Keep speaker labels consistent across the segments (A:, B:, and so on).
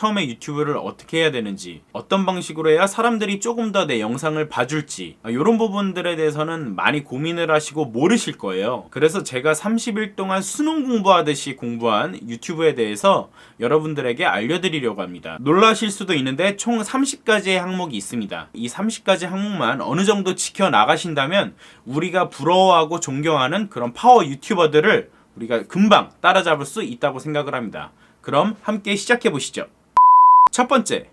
A: 처음에 유튜브를 어떻게 해야 되는지, 어떤 방식으로 해야 사람들이 조금 더 내 영상을 봐줄지, 이런 부분들에 대해서는 많이 고민을 하시고 모르실 거예요. 그래서 제가 30일 동안 수능 공부하듯이 공부한 유튜브에 대해서 여러분들에게 알려드리려고 합니다. 놀라실 수도 있는데 총 30가지의 항목이 있습니다. 이 30가지 항목만 어느 정도 지켜나가신다면 우리가 부러워하고 존경하는 그런 파워 유튜버들을 우리가 금방 따라잡을 수 있다고 생각을 합니다. 그럼 함께 시작해 보시죠. 첫 번째,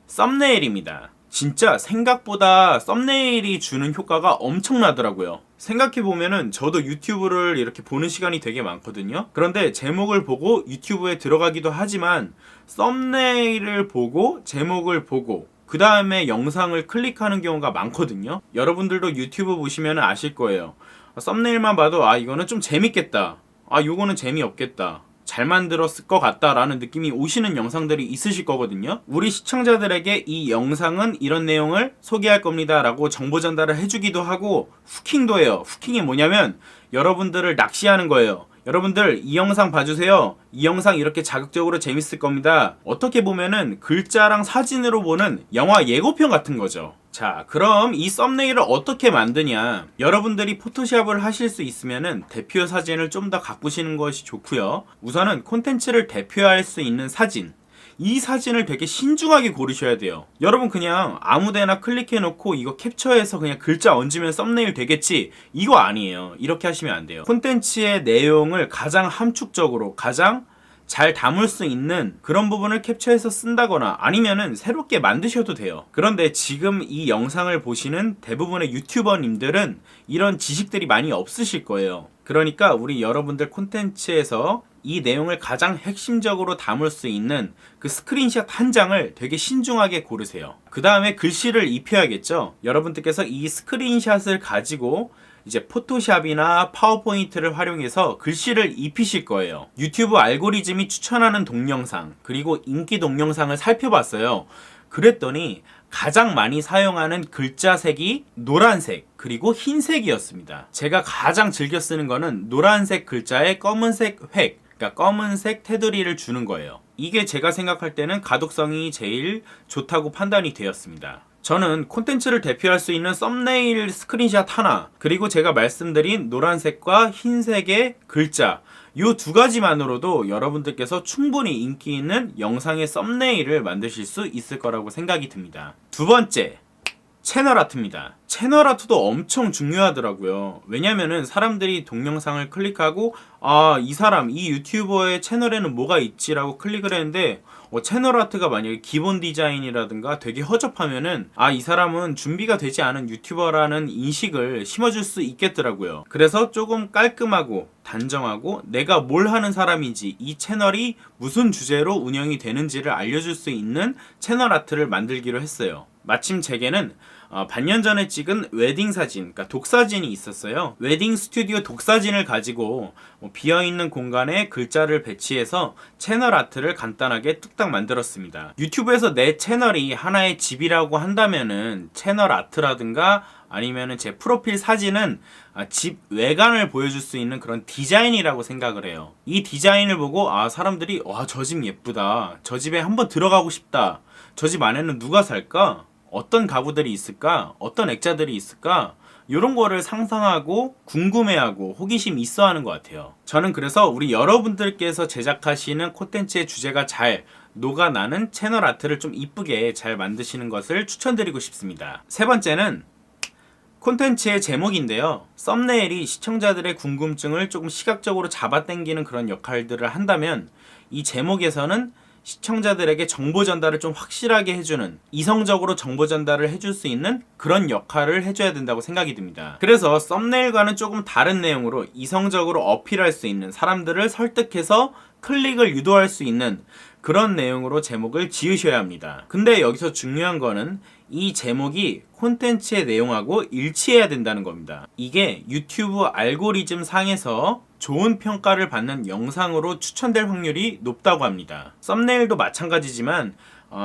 A: 썸네일입니다. 진짜 생각보다 썸네일이 주는 효과가 엄청나더라고요. 생각해보면은 저도 유튜브를 이렇게 보는 시간이 되게 많거든요. 그런데 제목을 보고 유튜브에 들어가기도 하지만 썸네일을 보고 제목을 보고 그 다음에 영상을 클릭하는 경우가 많거든요. 여러분들도 유튜브 보시면 아실 거예요. 썸네일만 봐도 이거는 좀 재밌겠다, 요거는 재미없겠다, 잘 만들었을 것 같다라는 느낌이 오시는 영상들이 있으실 거거든요. 우리 시청자들에게 이 영상은 이런 내용을 소개할 겁니다 라고 정보 전달을 해주기도 하고 후킹도 해요. 후킹이 뭐냐면 여러분들을 낚시하는 거예요. 여러분들 이 영상 봐주세요. 이 영상 이렇게 자극적으로 재밌을 겁니다. 어떻게 보면은 글자랑 사진으로 보는 영화 예고편 같은 거죠. 자, 그럼 이 썸네일을 어떻게 만드냐? 여러분들이 포토샵을 하실 수 있으면은 대표 사진을 좀 더 가꾸시는 것이 좋고요. 우선은 콘텐츠를 대표할 수 있는 사진, 이 사진을 되게 신중하게 고르셔야 돼요. 여러분 그냥 아무데나 클릭해놓고 이거 캡처해서 그냥 글자 얹으면 썸네일 되겠지, 이거 아니에요. 이렇게 하시면 안 돼요. 콘텐츠의 내용을 가장 함축적으로 가장 잘 담을 수 있는 그런 부분을 캡처해서 쓴다거나 아니면은 새롭게 만드셔도 돼요. 그런데 지금 이 영상을 보시는 대부분의 유튜버님들은 이런 지식들이 많이 없으실 거예요. 그러니까 우리 여러분들 콘텐츠에서 이 내용을 가장 핵심적으로 담을 수 있는 그 스크린샷 한 장을 되게 신중하게 고르세요. 그 다음에 글씨를 입혀야겠죠. 여러분들께서 이 스크린샷을 가지고 이제 포토샵이나 파워포인트를 활용해서 글씨를 입히실 거예요. 유튜브 알고리즘이 추천하는 동영상, 그리고 인기 동영상을 살펴봤어요. 그랬더니 가장 많이 사용하는 글자 색이 노란색 그리고 흰색이었습니다. 제가 가장 즐겨 쓰는 거는 노란색 글자에 검은색 획, 그러니까 검은색 테두리를 주는 거예요. 이게 제가 생각할 때는 가독성이 제일 좋다고 판단이 되었습니다. 저는 콘텐츠를 대표할 수 있는 썸네일 스크린샷 하나, 그리고 제가 말씀드린 노란색과 흰색의 글자, 이 두 가지만으로도 여러분들께서 충분히 인기 있는 영상의 썸네일을 만드실 수 있을 거라고 생각이 듭니다. 두 번째, 채널 아트입니다. 채널 아트도 엄청 중요하더라고요. 왜냐면은 사람들이 동영상을 클릭하고 이 유튜버의 채널에는 뭐가 있지라고 클릭을 했는데 채널 아트가 만약에 기본 디자인이라든가 되게 허접하면은 이 사람은 준비가 되지 않은 유튜버라는 인식을 심어줄 수 있겠더라고요. 그래서 조금 깔끔하고 단정하고 내가 뭘 하는 사람인지, 이 채널이 무슨 주제로 운영이 되는지를 알려줄 수 있는 채널 아트를 만들기로 했어요. 마침 제게는 반년 전에 찍은 웨딩 사진, 그러니까 독사진이 있었어요. 웨딩 스튜디오 독사진을 가지고 비어있는 공간에 글자를 배치해서 채널 아트를 간단하게 뚝딱 만들었습니다. 유튜브에서 내 채널이 하나의 집이라고 한다면은 채널 아트라든가 아니면은 제 프로필 사진은 집 외관을 보여줄 수 있는 그런 디자인이라고 생각을 해요. 이 디자인을 보고 사람들이 저 집 예쁘다, 저 집에 한번 들어가고 싶다, 저 집 안에는 누가 살까? 어떤 가구들이 있을까? 어떤 액자들이 있을까? 이런 거를 상상하고 궁금해하고 호기심 있어 하는 것 같아요. 저는 그래서 우리 여러분들께서 제작하시는 콘텐츠의 주제가 잘 녹아나는 채널 아트를 좀 이쁘게 잘 만드시는 것을 추천드리고 싶습니다. 세 번째는 콘텐츠의 제목인데요. 썸네일이 시청자들의 궁금증을 조금 시각적으로 잡아당기는 그런 역할들을 한다면 이 제목에서는 시청자들에게 정보 전달을 좀 확실하게 해주는, 이성적으로 정보 전달을 해줄 수 있는 그런 역할을 해줘야 된다고 생각이 듭니다. 그래서 썸네일과는 조금 다른 내용으로 이성적으로 어필할 수 있는, 사람들을 설득해서 클릭을 유도할 수 있는 그런 내용으로 제목을 지으셔야 합니다. 근데 여기서 중요한 거는 이 제목이 콘텐츠의 내용하고 일치해야 된다는 겁니다. 이게 유튜브 알고리즘 상에서 좋은 평가를 받는 영상으로 추천될 확률이 높다고 합니다. 썸네일도 마찬가지지만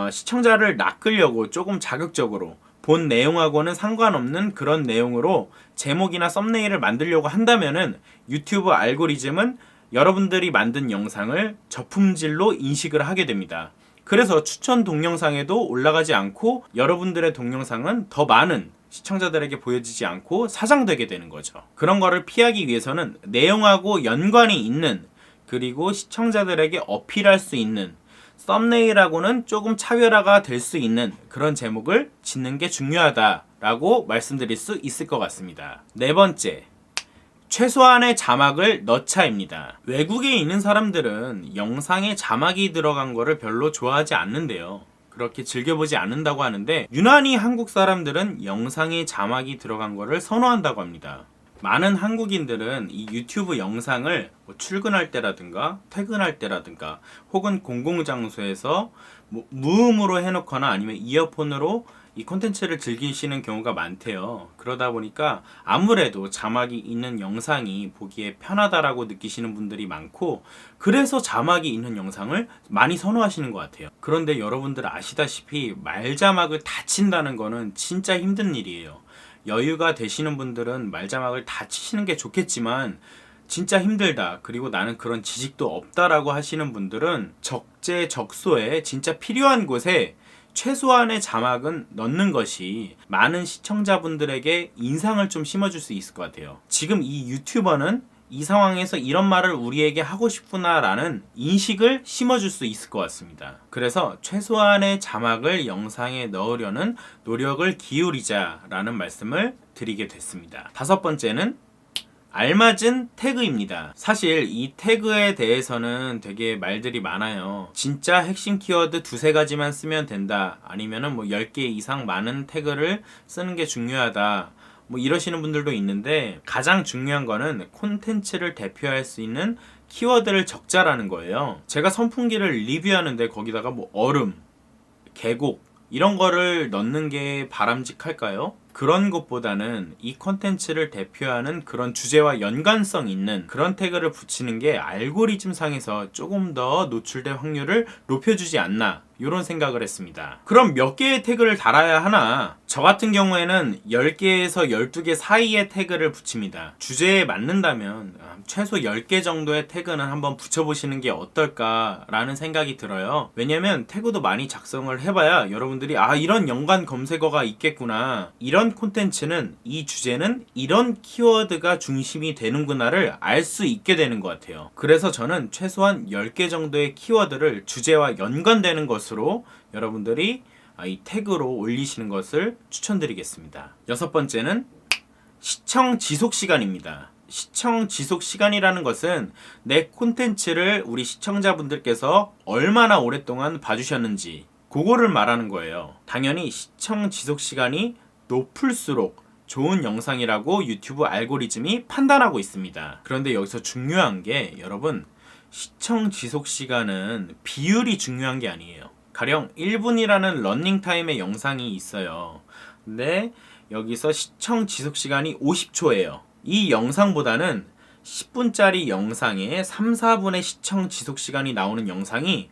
A: 시청자를 낚으려고 조금 자극적으로 본 내용하고는 상관없는 그런 내용으로 제목이나 썸네일을 만들려고 한다면은 유튜브 알고리즘은 여러분들이 만든 영상을 저품질로 인식을 하게 됩니다. 그래서 추천 동영상에도 올라가지 않고 여러분들의 동영상은 더 많은 시청자들에게 보여지지 않고 사장되게 되는 거죠. 그런 거를 피하기 위해서는 내용하고 연관이 있는, 그리고 시청자들에게 어필할 수 있는, 썸네일하고는 조금 차별화가 될 수 있는 그런 제목을 짓는 게 중요하다라고 말씀드릴 수 있을 것 같습니다. 네 번째, 최소한의 자막을 넣자입니다. 외국에 있는 사람들은 영상에 자막이 들어간 거를 별로 좋아하지 않는데요. 그렇게 즐겨보지 않는다고 하는데, 유난히 한국 사람들은 영상에 자막이 들어간 거를 선호한다고 합니다. 많은 한국인들은 이 유튜브 영상을 뭐 출근할 때라든가 퇴근할 때라든가 혹은 공공장소에서 뭐 무음으로 해놓거나 아니면 이어폰으로 이 콘텐츠를 즐기시는 경우가 많대요. 그러다 보니까 아무래도 자막이 있는 영상이 보기에 편하다라고 느끼시는 분들이 많고, 그래서 자막이 있는 영상을 많이 선호하시는 것 같아요. 그런데 여러분들 아시다시피 말자막을 다 친다는 거는 진짜 힘든 일이에요. 여유가 되시는 분들은 말자막을 다 치시는 게 좋겠지만 진짜 힘들다, 그리고 나는 그런 지식도 없다라고 하시는 분들은 적재적소에 진짜 필요한 곳에 최소한의 자막은 넣는 것이 많은 시청자분들에게 인상을 좀 심어줄 수 있을 것 같아요. 지금 이 유튜버는 이 상황에서 이런 말을 우리에게 하고 싶구나 라는 인식을 심어줄 수 있을 것 같습니다. 그래서 최소한의 자막을 영상에 넣으려는 노력을 기울이자 라는 말씀을 드리게 됐습니다. 다섯 번째는 알맞은 태그입니다. 사실 이 태그에 대해서는 되게 말들이 많아요. 진짜 핵심 키워드 두세 가지만 쓰면 된다, 아니면은 뭐 10개 이상 많은 태그를 쓰는 게 중요하다, 뭐 이러시는 분들도 있는데, 가장 중요한 거는 콘텐츠를 대표할 수 있는 키워드를 적자라는 거예요. 제가 선풍기를 리뷰하는데 거기다가 뭐 얼음, 계곡 이런 거를 넣는 게 바람직할까요? 그런 것보다는 이 콘텐츠를 대표하는 그런 주제와 연관성 있는 그런 태그를 붙이는 게 알고리즘 상에서 조금 더 노출될 확률을 높여주지 않나, 이런 생각을 했습니다. 그럼 몇 개의 태그를 달아야 하나? 저 같은 경우에는 10개에서 12개 사이의 태그를 붙입니다. 주제에 맞는다면 최소 10개 정도의 태그는 한번 붙여보시는 게 어떨까라는 생각이 들어요. 왜냐면 태그도 많이 작성을 해봐야 여러분들이 이런 연관 검색어가 있겠구나, 이런 콘텐츠는, 이 주제는 이런 키워드가 중심이 되는구나를 알 수 있게 되는 것 같아요. 그래서 저는 최소한 10개 정도의 키워드를 주제와 연관되는 것으로 여러분들이 이 태그로 올리시는 것을 추천드리겠습니다. 여섯 번째는 시청 지속 시간입니다. 시청 지속 시간이라는 것은 내 콘텐츠를 우리 시청자분들께서 얼마나 오랫동안 봐주셨는지, 그거를 말하는 거예요. 당연히 시청 지속 시간이 높을수록 좋은 영상이라고 유튜브 알고리즘이 판단하고 있습니다. 그런데 여기서 중요한 게, 여러분, 시청 지속 시간은 비율이 중요한 게 아니에요. 가령 1분이라는 러닝타임의 영상이 있어요. 근데 여기서 시청 지속 시간이 50초예요. 이 영상보다는 10분짜리 영상에 3, 4분의 시청 지속 시간이 나오는 영상이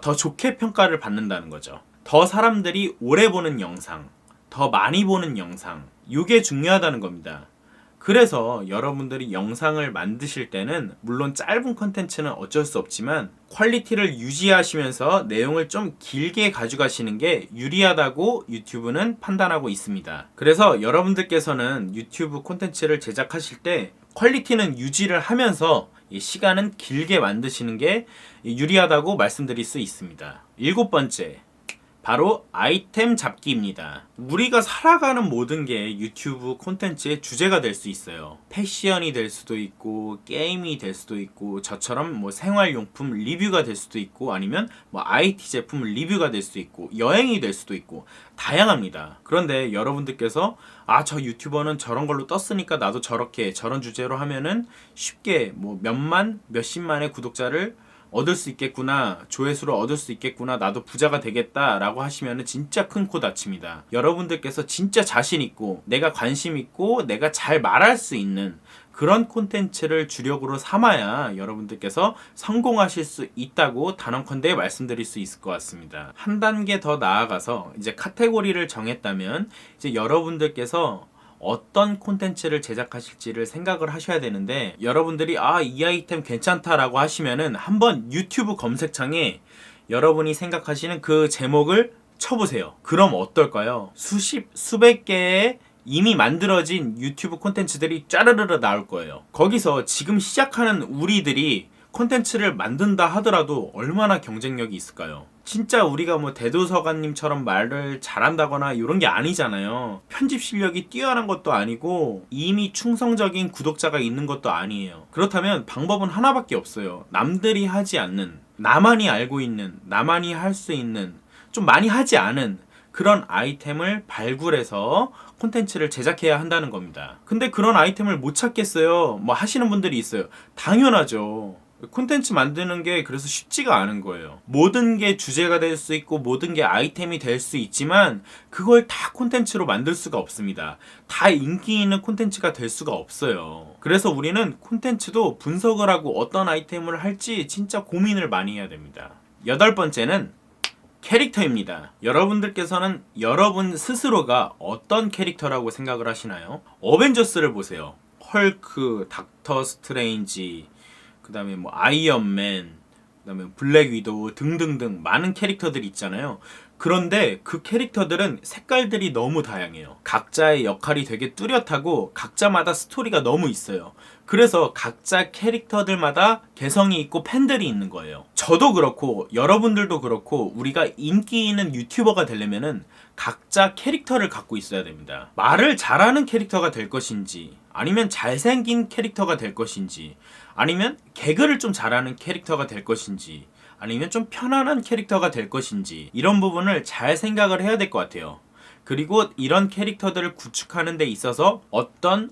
A: 더 좋게 평가를 받는다는 거죠. 더 사람들이 오래 보는 영상, 더 많이 보는 영상, 이게 중요하다는 겁니다. 그래서 여러분들이 영상을 만드실 때는 물론 짧은 컨텐츠는 어쩔 수 없지만 퀄리티를 유지하시면서 내용을 좀 길게 가져가시는 게 유리하다고 유튜브는 판단하고 있습니다. 그래서 여러분들께서는 유튜브 콘텐츠를 제작하실 때 퀄리티는 유지를 하면서 시간은 길게 만드시는 게 유리하다고 말씀드릴 수 있습니다. 일곱 번째, 바로 아이템 잡기입니다. 우리가 살아가는 모든 게 유튜브 콘텐츠의 주제가 될 수 있어요. 패션이 될 수도 있고, 게임이 될 수도 있고, 저처럼 뭐 생활용품 리뷰가 될 수도 있고, 아니면 뭐 IT 제품 리뷰가 될 수도 있고, 여행이 될 수도 있고, 다양합니다. 그런데 여러분들께서 저 유튜버는 저런 걸로 떴으니까 나도 저렇게 저런 주제로 하면은 쉽게 뭐 몇만, 몇십만의 구독자를 얻을 수 있겠구나, 조회수를 얻을 수 있겠구나, 나도 부자가 되겠다 라고 하시면 진짜 큰 코 다칩니다. 여러분들께서 진짜 자신 있고 내가 관심 있고 내가 잘 말할 수 있는 그런 콘텐츠를 주력으로 삼아야 여러분들께서 성공하실 수 있다고 단언컨대 말씀드릴 수 있을 것 같습니다. 한 단계 더 나아가서 이제 카테고리를 정했다면 이제 여러분들께서 어떤 콘텐츠를 제작하실지를 생각을 하셔야 되는데, 여러분들이 이 아이템 괜찮다라고 하시면은 한번 유튜브 검색창에 여러분이 생각하시는 그 제목을 쳐보세요. 그럼 어떨까요? 수백 개의 이미 만들어진 유튜브 콘텐츠들이 짜르르르 나올 거예요. 거기서 지금 시작하는 우리들이 콘텐츠를 만든다 하더라도 얼마나 경쟁력이 있을까요? 진짜 우리가 뭐 대도서관님처럼 말을 잘한다거나 이런 게 아니잖아요. 편집 실력이 뛰어난 것도 아니고 이미 충성적인 구독자가 있는 것도 아니에요. 그렇다면 방법은 하나밖에 없어요. 남들이 하지 않는, 나만이 알고 있는, 나만이 할 수 있는, 좀 많이 하지 않은 그런 아이템을 발굴해서 콘텐츠를 제작해야 한다는 겁니다. 근데 그런 아이템을 못 찾겠어요. 뭐 하시는 분들이 있어요. 당연하죠. 콘텐츠 만드는 게 그래서 쉽지가 않은 거예요. 모든 게 주제가 될 수 있고 모든 게 아이템이 될 수 있지만 그걸 다 콘텐츠로 만들 수가 없습니다. 다 인기 있는 콘텐츠가 될 수가 없어요. 그래서 우리는 콘텐츠도 분석을 하고 어떤 아이템을 할지 진짜 고민을 많이 해야 됩니다. 8번째는 캐릭터입니다. 여러분들께서는 여러분 스스로가 어떤 캐릭터라고 생각을 하시나요? 어벤져스를 보세요. 헐크, 닥터 스트레인지, 그 다음에 뭐 아이언맨, 그 다음에 블랙 위도우 등등등 많은 캐릭터들이 있잖아요. 그런데 그 캐릭터들은 색깔들이 너무 다양해요. 각자의 역할이 되게 뚜렷하고 각자마다 스토리가 너무 있어요. 그래서 각자 캐릭터들마다 개성이 있고 팬들이 있는 거예요. 저도 그렇고 여러분들도 그렇고 우리가 인기 있는 유튜버가 되려면은 각자 캐릭터를 갖고 있어야 됩니다. 말을 잘하는 캐릭터가 될 것인지, 아니면 잘생긴 캐릭터가 될 것인지, 아니면 개그를 좀 잘하는 캐릭터가 될 것인지, 아니면 좀 편안한 캐릭터가 될 것인지, 이런 부분을 잘 생각을 해야 될 것 같아요. 그리고 이런 캐릭터들을 구축하는 데 있어서 어떤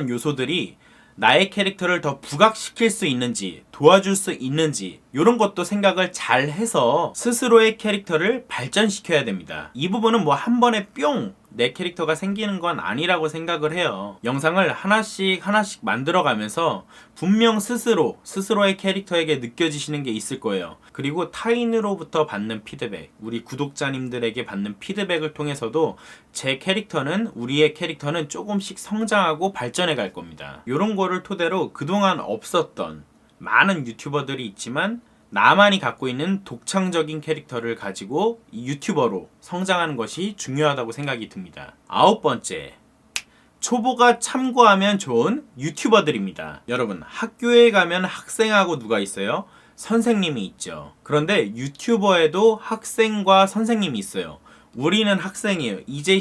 A: 요소들이 나의 캐릭터를 더 부각시킬 수 있는지, 도와줄 수 있는지, 이런 것도 생각을 잘 해서 스스로의 캐릭터를 발전시켜야 됩니다. 이 부분은 뭐 한 번에 뿅 내 캐릭터가 생기는 건 아니라고 생각을 해요. 영상을 하나씩 만들어가면서 분명 스스로의 캐릭터에게 느껴지시는 게 있을 거예요. 그리고 타인으로부터 받는 피드백, 우리 구독자님들에게 받는 피드백을 통해서도 우리의 캐릭터는 조금씩 성장하고 발전해 갈 겁니다. 이런 거를 토대로 그동안 없었던 많은 유튜버들이 있지만 나만이 갖고 있는 독창적인 캐릭터를 가지고 이 유튜버로 성장하는 것이 중요하다고 생각이 듭니다. 9번째, 초보가 참고하면 좋은 유튜버들입니다. 여러분, 학교에 가면 학생하고 누가 있어요? 선생님이 있죠. 그런데 유튜버에도 학생과 선생님이 있어요. 우리는 학생이에요. 이제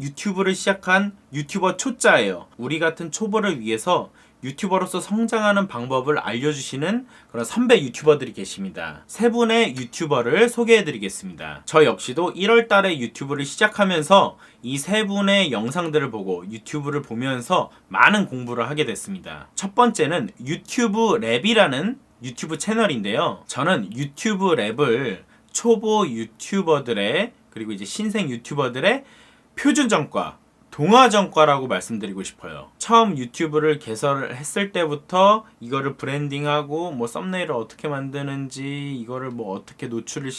A: 유튜브를 시작한 유튜버 초짜예요. 우리 같은 초보를 위해서 유튜버로서 성장하는 방법을 알려주시는 그런 선배 유튜버들이 계십니다. 세 분의 유튜버를 소개해드리겠습니다. 저 역시도 1월 달에 유튜브를 시작하면서 이 세 분의 영상들을 보고 유튜브를 보면서 많은 공부를 하게 됐습니다. 첫 번째는 유튜브 랩이라는 유튜브 채널인데요. 저는 유튜브 랩을 초보 유튜버들의, 그리고 이제 신생 유튜버들의 표준정과, 동화정과라고 말씀드리고 싶어요. 처음 유튜브를 개설했을 때부터 이거를 브랜딩하고 뭐 썸네일을 어떻게 만드는지, 이거를 뭐 어떻게 노출을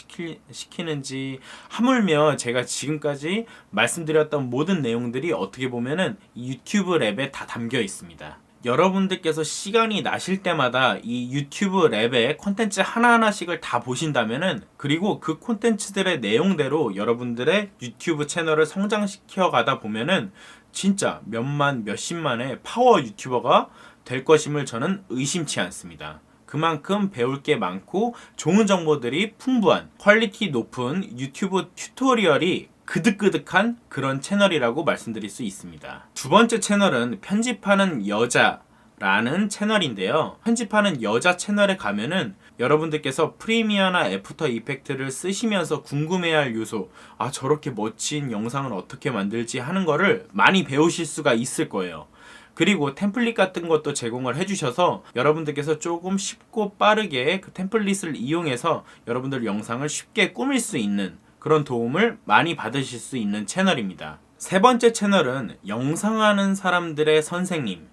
A: 시키는지, 하물며 제가 지금까지 말씀드렸던 모든 내용들이 어떻게 보면은 이 유튜브 랩에 다 담겨 있습니다. 여러분들께서 시간이 나실 때마다 이 유튜브 랩의 콘텐츠 하나하나씩을 다 보신다면은, 그리고 그 콘텐츠들의 내용대로 여러분들의 유튜브 채널을 성장시켜 가다 보면은 진짜 몇십만의 파워 유튜버가 될 것임을 저는 의심치 않습니다. 그만큼 배울 게 많고 좋은 정보들이 풍부한, 퀄리티 높은 유튜브 튜토리얼이 그득그득한 그런 채널이라고 말씀드릴 수 있습니다. 두 번째 채널은 편집하는 여자라는 채널인데요. 편집하는 여자 채널에 가면은 여러분들께서 프리미어나 애프터 이펙트를 쓰시면서 궁금해할 요소, 저렇게 멋진 영상을 어떻게 만들지 하는 거를 많이 배우실 수가 있을 거예요. 그리고 템플릿 같은 것도 제공을 해주셔서 여러분들께서 조금 쉽고 빠르게 그 템플릿을 이용해서 여러분들 영상을 쉽게 꾸밀 수 있는 그런 도움을 많이 받으실 수 있는 채널입니다. 세 번째 채널은 영상하는 사람들의 선생님,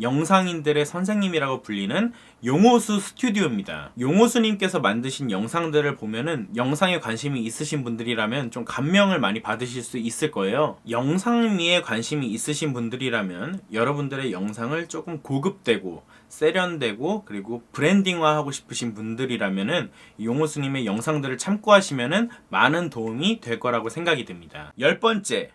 A: 영상인들의 선생님이라고 불리는 용호수 스튜디오입니다. 용호수님께서 만드신 영상들을 보면은 영상에 관심이 있으신 분들이라면 좀 감명을 많이 받으실 수 있을 거예요. 영상미에 관심이 있으신 분들이라면 여러분들의 영상을 조금 고급되고 세련되고 그리고 브랜딩화하고 싶으신 분들이라면은 용호수님의 영상들을 참고하시면은 많은 도움이 될 거라고 생각이 듭니다. 10번째,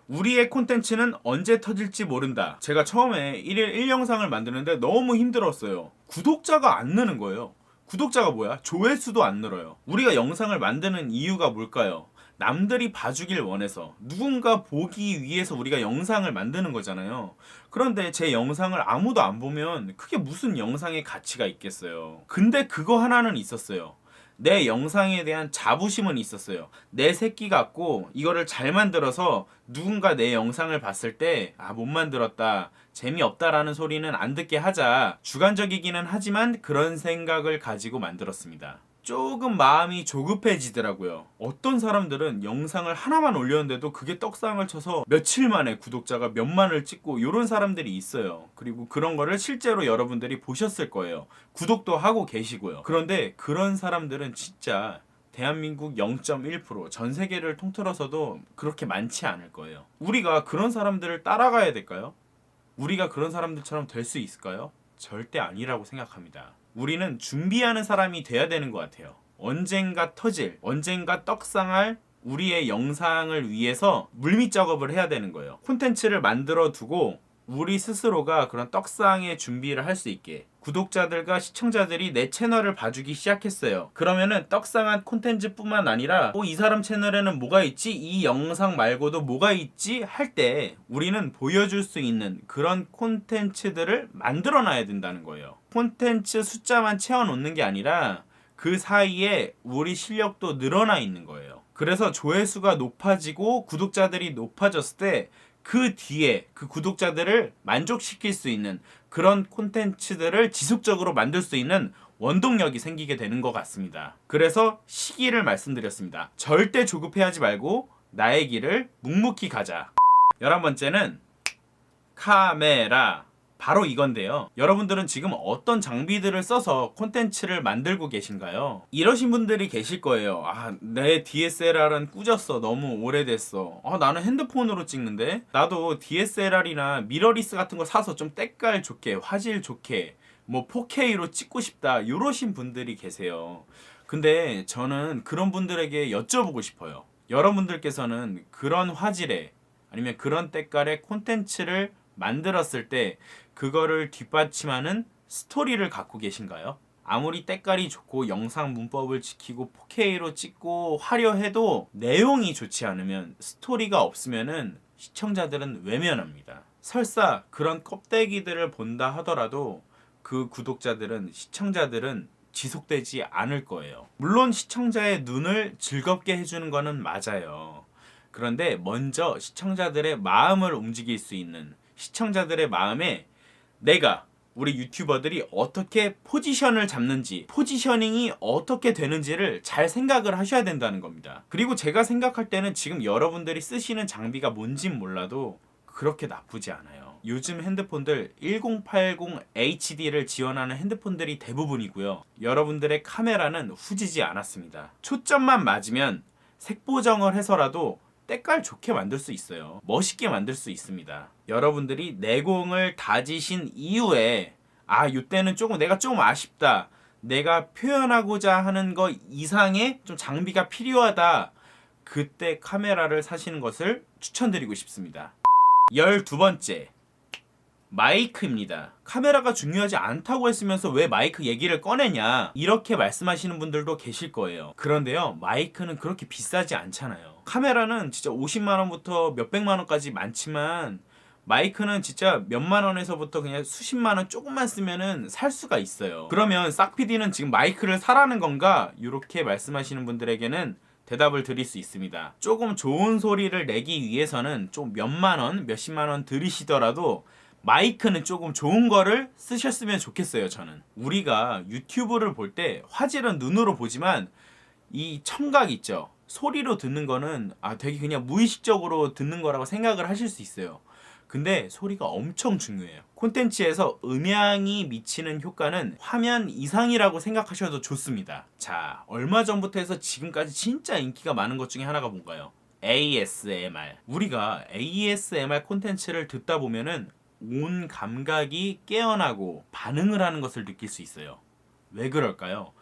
A: 우리의 콘텐츠는 언제 터질지 모른다. 제가 처음에 1일 1영상을 만드는데 너무 힘들었어요. 구독자가 안 느는 거예요. 구독자가 뭐야? 조회수도 안 늘어요. 우리가 영상을 만드는 이유가 뭘까요? 남들이 봐주길 원해서, 누군가 보기 위해서 우리가 영상을 만드는 거잖아요. 그런데 제 영상을 아무도 안 보면 그게 무슨 영상의 가치가 있겠어요. 근데 그거 하나는 있었어요. 내 영상에 대한 자부심은 있었어요. 내 새끼 같고 이거를 잘 만들어서 누군가 내 영상을 봤을 때 못 만들었다, 재미없다라는 소리는 안 듣게 하자. 주관적이기는 하지만 그런 생각을 가지고 만들었습니다. 조금 마음이 조급해지더라고요. 어떤 사람들은 영상을 하나만 올렸는데도 그게 떡상을 쳐서 며칠 만에 구독자가 몇만을 찍고 이런 사람들이 있어요. 그리고 그런 거를 실제로 여러분들이 보셨을 거예요. 구독도 하고 계시고요. 그런데 그런 사람들은 진짜 대한민국 0.1%, 전 세계를 통틀어서도 그렇게 많지 않을 거예요. 우리가 그런 사람들을 따라가야 될까요? 우리가 그런 사람들처럼 될 수 있을까요? 절대 아니라고 생각합니다. 우리는 준비하는 사람이 돼야 되는 것 같아요. 언젠가 터질, 언젠가 떡상할 우리의 영상을 위해서 물밑 작업을 해야 되는 거예요. 콘텐츠를 만들어 두고 우리 스스로가 그런 떡상의 준비를 할 수 있게, 구독자들과 시청자들이 내 채널을 봐주기 시작했어요. 그러면은 떡상한 콘텐츠뿐만 아니라 이 사람 채널에는 뭐가 있지? 이 영상 말고도 뭐가 있지? 할 때 우리는 보여줄 수 있는 그런 콘텐츠들을 만들어 놔야 된다는 거예요. 콘텐츠 숫자만 채워놓는 게 아니라 그 사이에 우리 실력도 늘어나 있는 거예요. 그래서 조회수가 높아지고 구독자들이 높아졌을 때 그 뒤에 그 구독자들을 만족시킬 수 있는 그런 콘텐츠들을 지속적으로 만들 수 있는 원동력이 생기게 되는 것 같습니다. 그래서 시기를 말씀드렸습니다. 절대 조급해하지 말고 나의 길을 묵묵히 가자. 11번째는 카메라. 바로 이건데요. 여러분들은 지금 어떤 장비들을 써서 콘텐츠를 만들고 계신가요? 이러신 분들이 계실 거예요. 내 DSLR은 꾸졌어. 너무 오래됐어. 나는 핸드폰으로 찍는데? 나도 DSLR이나 미러리스 같은 거 사서 좀 때깔 좋게, 화질 좋게, 4K로 찍고 싶다. 이러신 분들이 계세요. 근데 저는 그런 분들에게 여쭤보고 싶어요. 여러분들께서는 그런 화질에 아니면 그런 때깔의 콘텐츠를 만들었을 때 그거를 뒷받침하는 스토리를 갖고 계신가요? 아무리 때깔이 좋고 영상 문법을 지키고 4K로 찍고 화려해도 내용이 좋지 않으면, 스토리가 없으면은 시청자들은 외면합니다. 설사 그런 껍데기들을 본다 하더라도 그 구독자들은, 시청자들은 지속되지 않을 거예요. 물론 시청자의 눈을 즐겁게 해주는 거는 맞아요. 그런데 먼저 시청자들의 마음을 움직일 수 있는, 시청자들의 마음에 내가, 우리 유튜버들이 어떻게 포지션을 잡는지, 포지셔닝이 어떻게 되는지를 잘 생각을 하셔야 된다는 겁니다. 그리고 제가 생각할 때는 지금 여러분들이 쓰시는 장비가 뭔진 몰라도 그렇게 나쁘지 않아요. 요즘 핸드폰들 1080 HD를 지원하는 핸드폰들이 대부분이고요. 여러분들의 카메라는 후지지 않았습니다. 초점만 맞으면 색보정을 해서라도 때깔 좋게 만들 수 있어요. 멋있게 만들 수 있습니다. 여러분들이 내공을 다지신 이후에 이때는 내가 조금 아쉽다, 내가 표현하고자 하는 거 이상의 좀 장비가 필요하다, 그때 카메라를 사시는 것을 추천드리고 싶습니다. 12번째, 마이크입니다. 카메라가 중요하지 않다고 했으면서 왜 마이크 얘기를 꺼내냐, 이렇게 말씀하시는 분들도 계실 거예요. 그런데요, 마이크는 그렇게 비싸지 않잖아요. 카메라는 진짜 50만원부터 몇백만원까지 많지만 마이크는 진짜 몇만원에서부터 그냥 수십만원 조금만 쓰면은 살 수가 있어요. 그러면 싹PD는 지금 마이크를 사라는 건가? 이렇게 말씀하시는 분들에게는 대답을 드릴 수 있습니다. 조금 좋은 소리를 내기 위해서는 좀 몇만원, 몇십만원 들이시더라도 마이크는 조금 좋은 거를 쓰셨으면 좋겠어요. 저는 우리가 유튜브를 볼 때 화질은 눈으로 보지만 이 청각 있죠, 소리로 듣는 거는 되게 그냥 무의식적으로 듣는 거라고 생각을 하실 수 있어요. 근데 소리가 엄청 중요해요. 콘텐츠에서 음향이 미치는 효과는 화면 이상이라고 생각하셔도 좋습니다. 자, 얼마 전부터 해서 지금까지 진짜 인기가 많은 것 중에 하나가 뭔가요? ASMR. 우리가 ASMR 콘텐츠를 듣다 보면은 온 감각이 깨어나고 반응을 하는 것을 느낄 수 있어요. 왜 그럴까요?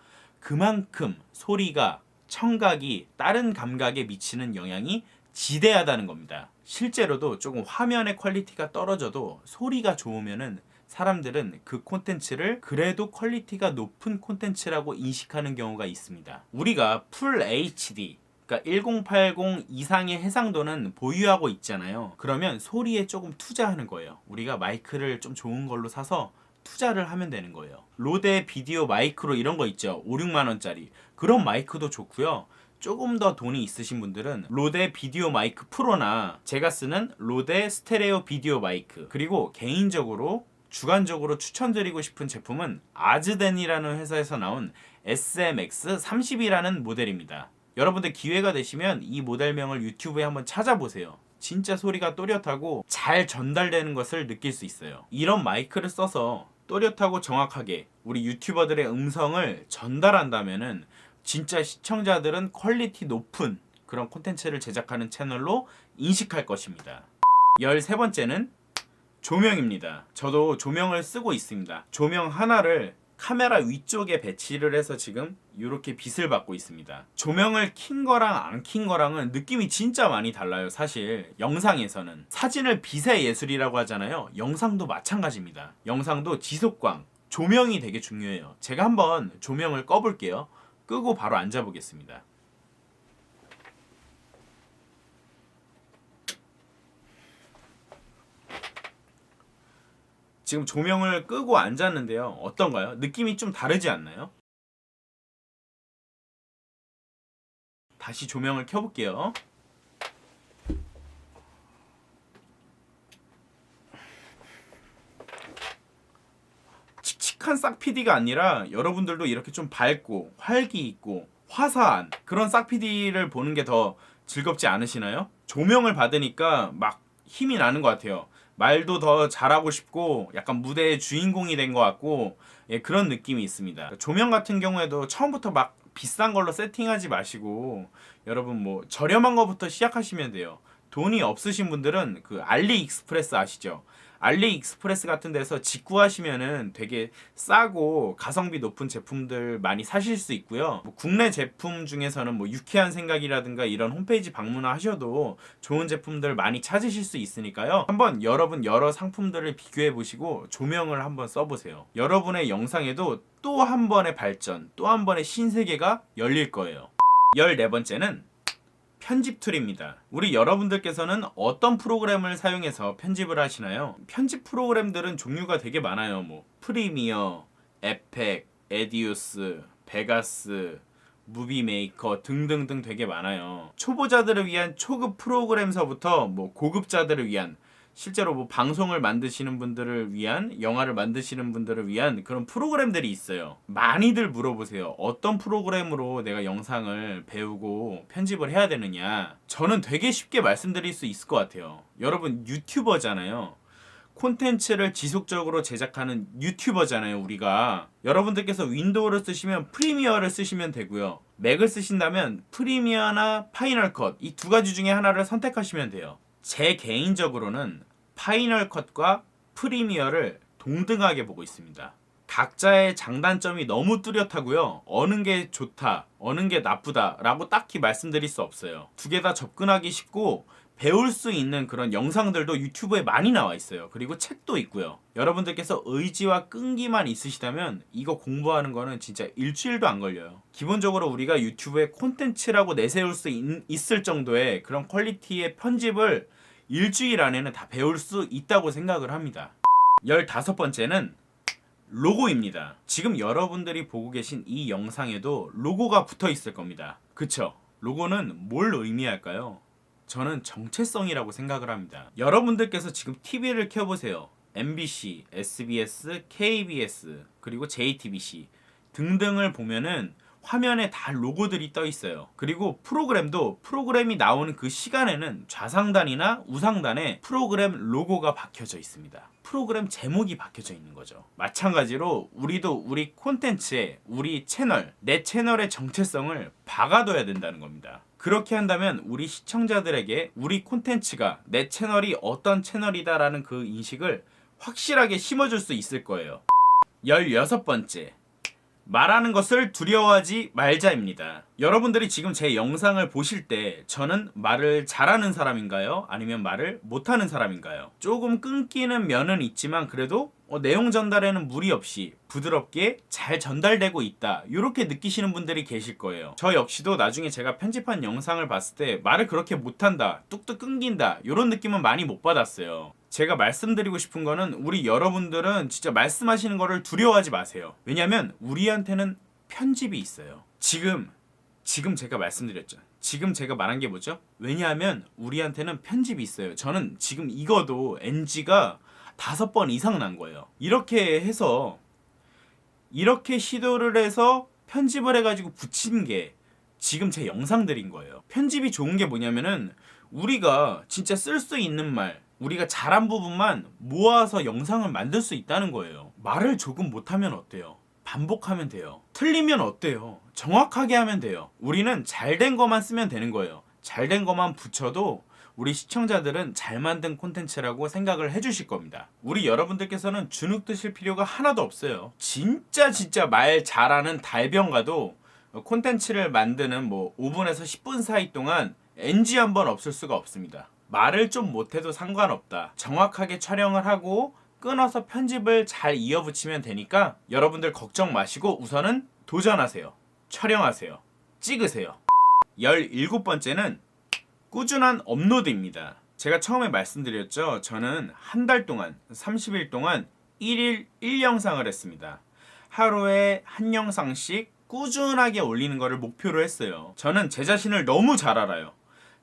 A: 그만큼 소리가, 청각이 다른 감각에 미치는 영향이 지대하다는 겁니다. 실제로도 조금 화면의 퀄리티가 떨어져도 소리가 좋으면은 사람들은 그 콘텐츠를 그래도 퀄리티가 높은 콘텐츠라고 인식하는 경우가 있습니다. 우리가 풀 HD, 그러니까 1080 이상의 해상도는 보유하고 있잖아요. 그러면 소리에 조금 투자하는 거예요. 우리가 마이크를 좀 좋은 걸로 사서 투자를 하면 되는 거예요. 로데 비디오 마이크로 이런 거 있죠. 5, 6만 원짜리. 그런 마이크도 좋고요. 조금 더 돈이 있으신 분들은 로데 비디오 마이크 프로나 제가 쓰는 로데 스테레오 비디오 마이크, 그리고 개인적으로 주관적으로 추천드리고 싶은 제품은 아즈덴이라는 회사에서 나온 SMX30이라는 모델입니다. 여러분들 기회가 되시면 이 모델명을 유튜브에 한번 찾아보세요. 진짜 소리가 또렷하고 잘 전달되는 것을 느낄 수 있어요. 이런 마이크를 써서 또렷하고 정확하게 우리 유튜버들의 음성을 전달한다면은 진짜 시청자들은 퀄리티 높은 그런 콘텐츠를 제작하는 채널로 인식할 것입니다. 13번째는 조명입니다. 저도 조명을 쓰고 있습니다. 조명 하나를 카메라 위쪽에 배치를 해서 지금 이렇게 빛을 받고 있습니다. 조명을 킨 거랑 안 킨 거랑은 느낌이 진짜 많이 달라요. 사실 영상에서는 사진을 빛의 예술이라고 하잖아요. 영상도 마찬가지입니다. 영상도 지속광, 조명이 되게 중요해요. 제가 한번 조명을 꺼볼게요. 끄고 바로 앉아보겠습니다. 지금 조명을 끄고 앉았는데요. 어떤가요? 느낌이 좀 다르지 않나요? 다시 조명을 켜볼게요. 칙칙한 싹PD가 아니라 여러분들도 이렇게 좀 밝고 활기 있고 화사한 그런 싹PD를 보는 게 더 즐겁지 않으시나요? 조명을 받으니까 막 힘이 나는 것 같아요. 말도 더 잘하고 싶고 약간 무대의 주인공이 된 것 같고, 예, 그런 느낌이 있습니다. 조명 같은 경우에도 처음부터 막 비싼 걸로 세팅하지 마시고 여러분 뭐 저렴한 거부터 시작하시면 돼요. 돈이 없으신 분들은 그 알리익스프레스 아시죠? 알리익스프레스 같은 데서 직구하시면은 되게 싸고 가성비 높은 제품들 많이 사실 수 있고요. 뭐 국내 제품 중에서는 뭐 유쾌한 생각이라든가 이런 홈페이지 방문하셔도 좋은 제품들 많이 찾으실 수 있으니까요. 한번 여러분 여러 상품들을 비교해 보시고 조명을 한번 써보세요. 여러분의 영상에도 또 한 번의 발전, 또 한 번의 신세계가 열릴 거예요. 14번째는 편집 툴입니다. 우리 여러분들께서는 어떤 프로그램을 사용해서 편집을 하시나요? 편집 프로그램들은 종류가 되게 많아요. 뭐 프리미어, 에펙, 에디오스, 베가스, 무비메이커 등등등 되게 많아요. 초보자들을 위한 초급 프로그램서부터 뭐 고급자들을 위한, 실제로 뭐 방송을 만드시는 분들을 위한, 영화를 만드시는 분들을 위한 그런 프로그램들이 있어요. 많이들 물어보세요. 어떤 프로그램으로 내가 영상을 배우고 편집을 해야 되느냐. 저는 되게 쉽게 말씀드릴 수 있을 것 같아요. 여러분 유튜버잖아요. 콘텐츠를 지속적으로 제작하는 유튜버잖아요, 우리가. 여러분들께서 윈도우를 쓰시면 프리미어를 쓰시면 되고요. 맥을 쓰신다면 프리미어나 파이널 컷, 이 두 가지 중에 하나를 선택하시면 돼요. 제 개인적으로는 파이널 컷과 프리미어를 동등하게 보고 있습니다. 각자의 장단점이 너무 뚜렷하고요. 어느 게 좋다, 어느 게 나쁘다 라고 딱히 말씀드릴 수 없어요. 두 개 다 접근하기 쉽고 배울 수 있는 그런 영상들도 유튜브에 많이 나와 있어요. 그리고 책도 있고요. 여러분들께서 의지와 끈기만 있으시다면 이거 공부하는 거는 진짜 일주일도 안 걸려요. 기본적으로 우리가 유튜브에 콘텐츠라고 내세울 수 있을 정도의 그런 퀄리티의 편집을 일주일 안에는 다 배울 수 있다고 생각을 합니다. 15번째는 로고입니다. 지금 여러분들이 보고 계신 이 영상에도 로고가 붙어 있을 겁니다. 그쵸? 로고는 뭘 의미할까요? 저는 정체성이라고 생각을 합니다. 여러분들께서 지금 TV를 켜보세요. MBC, SBS, KBS, 그리고 JTBC 등등을 보면은 화면에 다 로고들이 떠 있어요. 그리고 프로그램이 나오는 그 시간에는 좌상단이나 우상단에 프로그램 로고가 박혀져 있습니다. 프로그램 제목이 박혀져 있는 거죠. 마찬가지로 우리도 우리 콘텐츠에 우리 채널, 내 채널의 정체성을 박아둬야 된다는 겁니다. 그렇게 한다면 우리 시청자들에게 우리 콘텐츠가 내 채널이 어떤 채널이다라는 그 인식을 확실하게 심어줄 수 있을 거예요. 16번째. 말하는 것을 두려워하지 말자입니다. 여러분들이 지금 제 영상을 보실 때 저는 말을 잘하는 사람인가요? 아니면 말을 못하는 사람인가요? 조금 끊기는 면은 있지만 그래도 내용 전달에는 무리 없이 부드럽게 잘 전달되고 있다, 이렇게 느끼시는 분들이 계실 거예요. 저 역시도 나중에 제가 편집한 영상을 봤을 때 말을 그렇게 못한다, 뚝뚝 끊긴다, 이런 느낌은 많이 못 받았어요. 제가 말씀드리고 싶은 거는 우리 여러분들은 진짜 말씀하시는 거를 두려워하지 마세요. 왜냐면 우리한테는 편집이 있어요. 지금 제가 말씀드렸죠. 지금 제가 말한 게 뭐죠? 왜냐하면 우리한테는 편집이 있어요. 저는 지금 이거도 NG가 5번 이상 난 거예요. 이렇게 시도를 해서 편집을 해가지고 붙인 게 지금 제 영상들인 거예요. 편집이 좋은 게 뭐냐면은 우리가 진짜 쓸 수 있는 말, 우리가 잘한 부분만 모아서 영상을 만들 수 있다는 거예요. 말을 조금 못하면 어때요? 반복하면 돼요. 틀리면 어때요? 정확하게 하면 돼요. 우리는 잘된 것만 쓰면 되는 거예요. 잘된 것만 붙여도 우리 시청자들은 잘 만든 콘텐츠라고 생각을 해주실 겁니다. 우리 여러분들께서는 주눅 드실 필요가 하나도 없어요. 진짜 말 잘하는 달병가도 콘텐츠를 만드는 5분에서 10분 사이 동안 NG 한 번 없을 수가 없습니다. 말을 좀 못해도 상관없다. 정확하게 촬영을 하고 끊어서 편집을 잘 이어붙이면 되니까 여러분들 걱정 마시고 우선은 도전하세요. 촬영하세요. 찍으세요. 17번째는 꾸준한 업로드입니다. 제가 처음에 말씀드렸죠. 저는 한 달 동안 30일 동안 1일 1영상을 했습니다. 하루에 한 영상씩 꾸준하게 올리는 거를 목표로 했어요. 저는 제 자신을 너무 잘 알아요.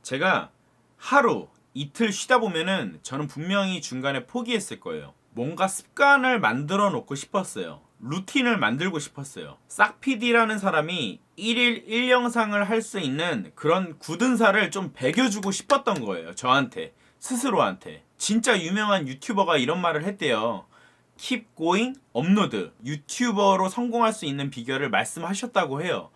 A: 제가 하루 이틀 쉬다 보면은 저는 분명히 중간에 포기했을 거예요. 뭔가 습관을 만들어 놓고 싶었어요. 루틴을 만들고 싶었어요. 싹PD라는 사람이 1일 1영상을 할 수 있는 그런 굳은 살을 좀 배겨주고 싶었던 거예요. 저한테, 스스로한테. 진짜 유명한 유튜버가 이런 말을 했대요. Keep going, 업로드. 유튜버로 성공할 수 있는 비결을 말씀하셨다고 해요.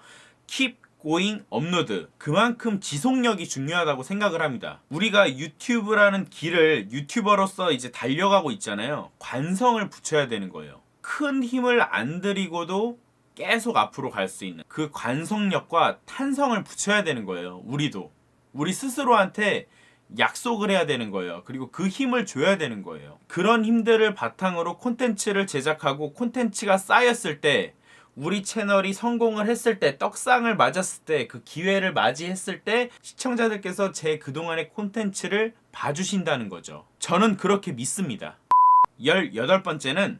A: Keep going, 업로드. 그만큼 지속력이 중요하다고 생각을 합니다. 우리가 유튜브라는 길을 유튜버로서 이제 달려가고 있잖아요. 관성을 붙여야 되는 거예요. 큰 힘을 안 들이고도 계속 앞으로 갈 수 있는 그 관성력과 탄성을 붙여야 되는 거예요. 우리 스스로한테 약속을 해야 되는 거예요. 그리고 그 힘을 줘야 되는 거예요. 그런 힘들을 바탕으로 콘텐츠를 제작하고 콘텐츠가 쌓였을 때, 우리 채널이 성공을 했을 때, 떡상을 맞았을 때, 그 기회를 맞이했을 때 시청자들께서 제 그동안의 콘텐츠를 봐주신다는 거죠. 저는 그렇게 믿습니다. 18번째는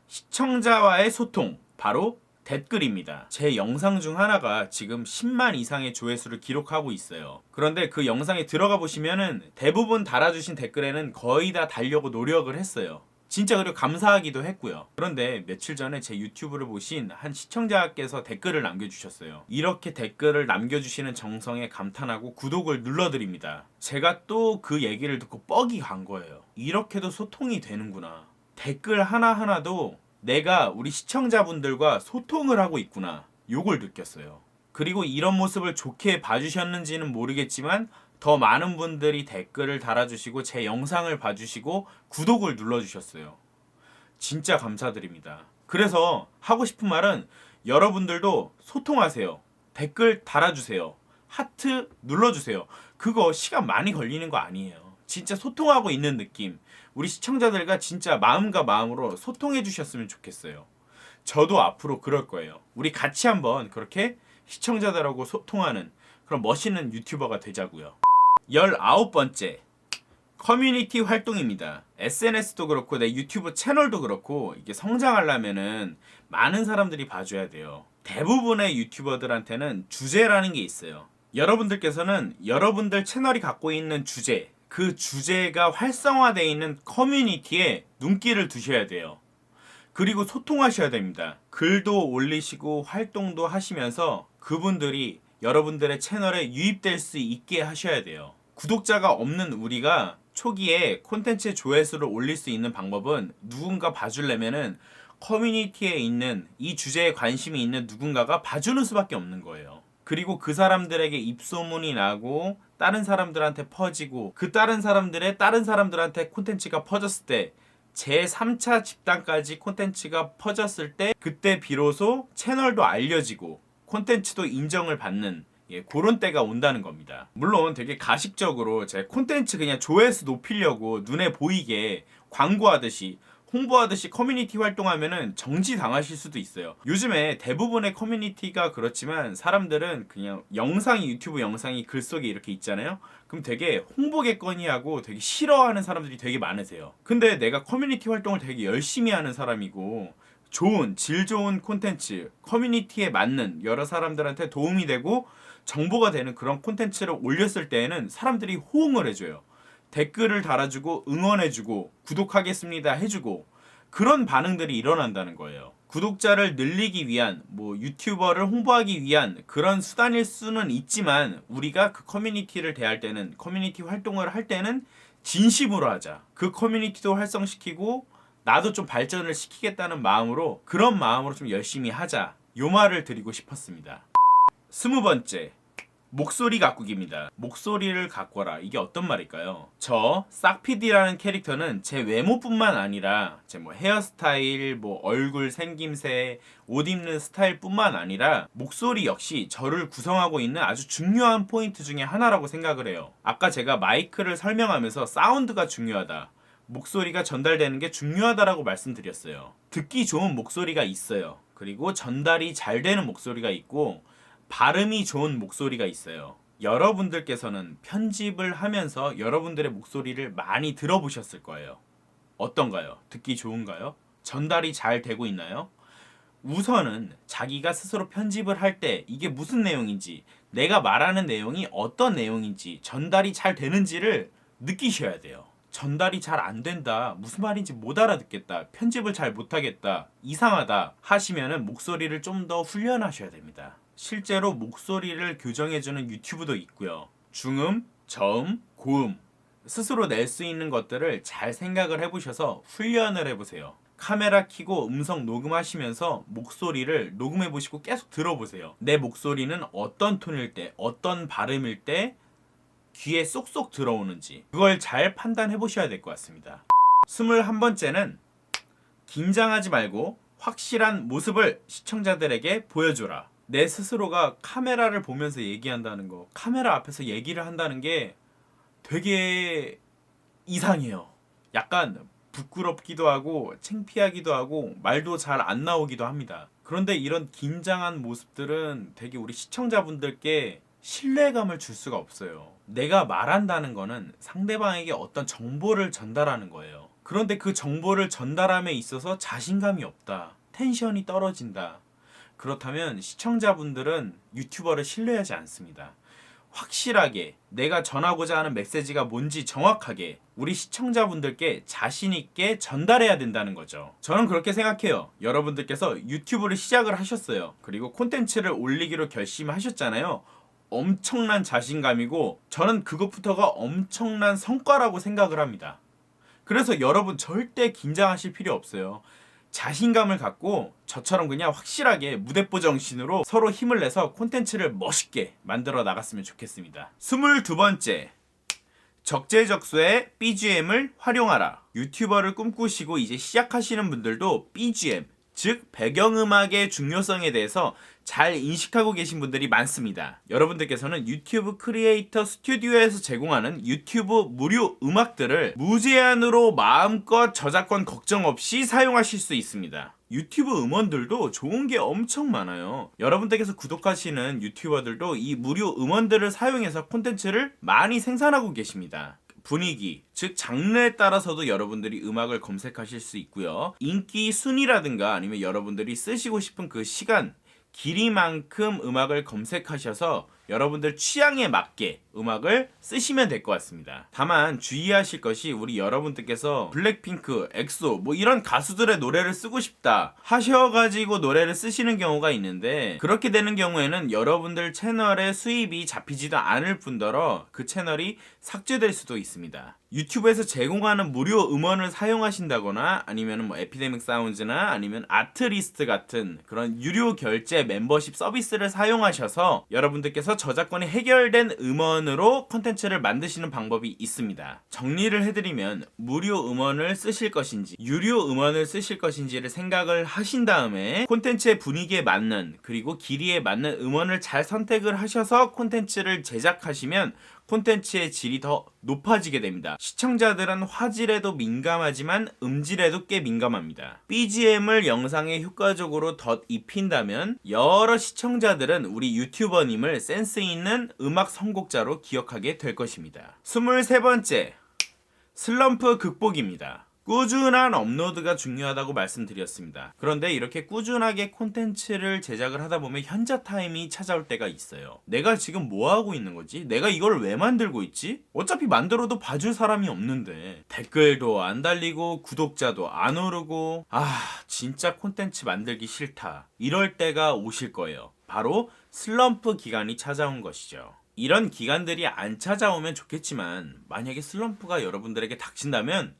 A: 시청자와의 소통, 바로 댓글입니다. 제 영상 중 하나가 지금 10만 이상의 조회수를 기록하고 있어요. 그런데 그 영상에 들어가 보시면은 대부분 달아주신 댓글에는 거의 다 달려고 노력을 했어요. 진짜 그리고 감사하기도 했고요. 그런데 며칠 전에 제 유튜브를 보신 한 시청자께서 댓글을 남겨주셨어요. 이렇게 댓글을 남겨주시는 정성에 감탄하고 구독을 눌러드립니다. 제가 또 그 얘기를 듣고 뻑이 간 거예요. 이렇게도 소통이 되는구나. 댓글 하나하나도 내가 우리 시청자분들과 소통을 하고 있구나, 요걸 느꼈어요. 그리고 이런 모습을 좋게 봐주셨는지는 모르겠지만 더 많은 분들이 댓글을 달아주시고 제 영상을 봐주시고 구독을 눌러주셨어요. 진짜 감사드립니다. 그래서 하고 싶은 말은 여러분들도 소통하세요. 댓글 달아주세요. 하트 눌러주세요. 그거 시간 많이 걸리는 거 아니에요. 진짜 소통하고 있는 느낌. 우리 시청자들과 진짜 마음과 마음으로 소통해 주셨으면 좋겠어요. 저도 앞으로 그럴 거예요. 우리 같이 한번 그렇게 시청자들하고 소통하는 그런 멋있는 유튜버가 되자고요. 19번째, 커뮤니티 활동입니다. SNS도 그렇고 내 유튜브 채널도 그렇고 이게 성장하려면은 많은 사람들이 봐줘야 돼요. 대부분의 유튜버들한테는 주제라는 게 있어요. 여러분들께서는 여러분들 채널이 갖고 있는 주제, 그 주제가 활성화되어 있는 커뮤니티에 눈길을 두셔야 돼요. 그리고 소통하셔야 됩니다. 글도 올리시고 활동도 하시면서 그분들이 여러분들의 채널에 유입될 수 있게 하셔야 돼요. 구독자가 없는 우리가 초기에 콘텐츠 조회수를 올릴 수 있는 방법은 누군가 봐주려면은 커뮤니티에 있는 이 주제에 관심이 있는 누군가가 봐주는 수밖에 없는 거예요. 그리고 그 사람들에게 입소문이 나고 다른 사람들한테 퍼지고 그 다른 사람들한테 콘텐츠가 퍼졌을 때 제3차 집단까지 콘텐츠가 퍼졌을 때 그때 비로소 채널도 알려지고 콘텐츠도 인정을 받는 그런 때가 온다는 겁니다. 물론 되게 가식적으로 제 콘텐츠 그냥 조회수 높이려고 눈에 보이게 광고하듯이 홍보하듯이 커뮤니티 활동하면은 정지 당하실 수도 있어요. 요즘에 대부분의 커뮤니티가 그렇지만 사람들은 그냥 유튜브 영상이 글 속에 이렇게 있잖아요. 그럼 되게 홍보겠거니 하고 되게 싫어하는 사람들이 되게 많으세요. 근데 내가 커뮤니티 활동을 되게 열심히 하는 사람이고 질 좋은 콘텐츠, 커뮤니티에 맞는 여러 사람들한테 도움이 되고 정보가 되는 그런 콘텐츠를 올렸을 때에는 사람들이 호응을 해줘요. 댓글을 달아주고 응원해주고 구독하겠습니다 해주고 그런 반응들이 일어난다는 거예요. 구독자를 늘리기 위한 유튜버를 홍보하기 위한 그런 수단일 수는 있지만 우리가 그 커뮤니티를 대할 때는 커뮤니티 활동을 할 때는 진심으로 하자. 그 커뮤니티도 활성시키고 나도 좀 발전을 시키겠다는 마음으로 그런 마음으로 좀 열심히 하자. 요 말을 드리고 싶었습니다. 20번째. 목소리 가꾸기입니다. 목소리를 가꿔라. 이게 어떤 말일까요? 저 싹피디라는 캐릭터는 제 외모뿐만 아니라 제 헤어스타일, 얼굴 생김새, 옷 입는 스타일뿐만 아니라 목소리 역시 저를 구성하고 있는 아주 중요한 포인트 중에 하나라고 생각을 해요. 아까 제가 마이크를 설명하면서 사운드가 중요하다. 목소리가 전달되는 게 중요하다라고 말씀드렸어요. 듣기 좋은 목소리가 있어요. 그리고 전달이 잘 되는 목소리가 있고 발음이 좋은 목소리가 있어요. 여러분들께서는 편집을 하면서 여러분들의 목소리를 많이 들어보셨을 거예요. 어떤가요? 듣기 좋은가요? 전달이 잘 되고 있나요? 우선은 자기가 스스로 편집을 할 때 이게 무슨 내용인지, 내가 말하는 내용이 어떤 내용인지, 전달이 잘 되는지를 느끼셔야 돼요. 전달이 잘 안 된다, 무슨 말인지 못 알아듣겠다, 편집을 잘 못하겠다, 이상하다 하시면은 목소리를 좀 더 훈련하셔야 됩니다. 실제로 목소리를 교정해주는 유튜브도 있고요. 중음, 저음, 고음 스스로 낼 수 있는 것들을 잘 생각을 해보셔서 훈련을 해보세요. 카메라 켜고 음성 녹음하시면서 목소리를 녹음해보시고 계속 들어보세요. 내 목소리는 어떤 톤일 때, 어떤 발음일 때 귀에 쏙쏙 들어오는지 그걸 잘 판단해보셔야 될 것 같습니다. 21번째는 긴장하지 말고 확실한 모습을 시청자들에게 보여줘라. 내 스스로가 카메라를 보면서 얘기한다는 거, 카메라 앞에서 얘기를 한다는 게 되게 이상해요. 약간 부끄럽기도 하고 창피하기도 하고 말도 잘 안 나오기도 합니다. 그런데 이런 긴장한 모습들은 되게 우리 시청자분들께 신뢰감을 줄 수가 없어요. 내가 말한다는 거는 상대방에게 어떤 정보를 전달하는 거예요. 그런데 그 정보를 전달함에 있어서 자신감이 없다, 텐션이 떨어진다. 그렇다면 시청자분들은 유튜버를 신뢰하지 않습니다. 확실하게 내가 전하고자 하는 메시지가 뭔지 정확하게 우리 시청자분들께 자신있게 전달해야 된다는 거죠. 저는 그렇게 생각해요. 여러분들께서 유튜브를 시작을 하셨어요. 그리고 콘텐츠를 올리기로 결심하셨잖아요. 엄청난 자신감이고 저는 그것부터가 엄청난 성과라고 생각을 합니다. 그래서 여러분 절대 긴장하실 필요 없어요. 자신감을 갖고 저처럼 그냥 확실하게 무대뽀 정신으로 서로 힘을 내서 콘텐츠를 멋있게 만들어 나갔으면 좋겠습니다. 22번째, 적재적소의 BGM을 활용하라. 유튜버를 꿈꾸시고 이제 시작하시는 분들도 BGM, 즉 배경음악의 중요성에 대해서 잘 인식하고 계신 분들이 많습니다. 여러분들께서는 유튜브 크리에이터 스튜디오에서 제공하는 유튜브 무료 음악들을 무제한으로 마음껏 저작권 걱정 없이 사용하실 수 있습니다. 유튜브 음원들도 좋은 게 엄청 많아요. 여러분들께서 구독하시는 유튜버들도 이 무료 음원들을 사용해서 콘텐츠를 많이 생산하고 계십니다. 분위기, 즉 장르에 따라서도 여러분들이 음악을 검색하실 수 있고요. 인기 순위라든가 아니면 여러분들이 쓰시고 싶은 그 시간, 길이만큼 음악을 검색하셔서 여러분들 취향에 맞게 음악을 쓰시면 될 것 같습니다. 다만 주의하실 것이 우리 여러분들께서 블랙핑크, 엑소 뭐 이런 가수들의 노래를 쓰고 싶다 하셔가지고 노래를 쓰시는 경우가 있는데 그렇게 되는 경우에는 여러분들 채널에 수입이 잡히지도 않을 뿐더러 그 채널이 삭제될 수도 있습니다. 유튜브에서 제공하는 무료 음원을 사용하신다거나 아니면 뭐 에피데믹 사운드나 아니면 아트리스트 같은 그런 유료 결제 멤버십 서비스를 사용하셔서 여러분들께서 저작권이 해결된 음원으로 콘텐츠를 만드시는 방법이 있습니다. 정리를 해드리면 무료 음원을 쓰실 것인지 유료 음원을 쓰실 것인지를 생각을 하신 다음에 콘텐츠의 분위기에 맞는 그리고 길이에 맞는 음원을 잘 선택을 하셔서 콘텐츠를 제작하시면 콘텐츠의 질이 더 높아지게 됩니다. 시청자들은 화질에도 민감하지만 음질에도 꽤 민감합니다. BGM을 영상에 효과적으로 덧 입힌다면 여러 시청자들은 우리 유튜버님을 센스 있는 음악 선곡자로 기억하게 될 것입니다. 23번째, 슬럼프 극복입니다. 꾸준한 업로드가 중요하다고 말씀드렸습니다. 그런데 이렇게 꾸준하게 콘텐츠를 제작을 하다 보면 현자 타임이 찾아올 때가 있어요. 내가 지금 뭐 하고 있는 거지? 내가 이걸 왜 만들고 있지? 어차피 만들어도 봐줄 사람이 없는데 댓글도 안 달리고 구독자도 안 오르고 진짜 콘텐츠 만들기 싫다. 이럴 때가 오실 거예요. 바로 슬럼프 기간이 찾아온 것이죠. 이런 기간들이 안 찾아오면 좋겠지만 만약에 슬럼프가 여러분들에게 닥친다면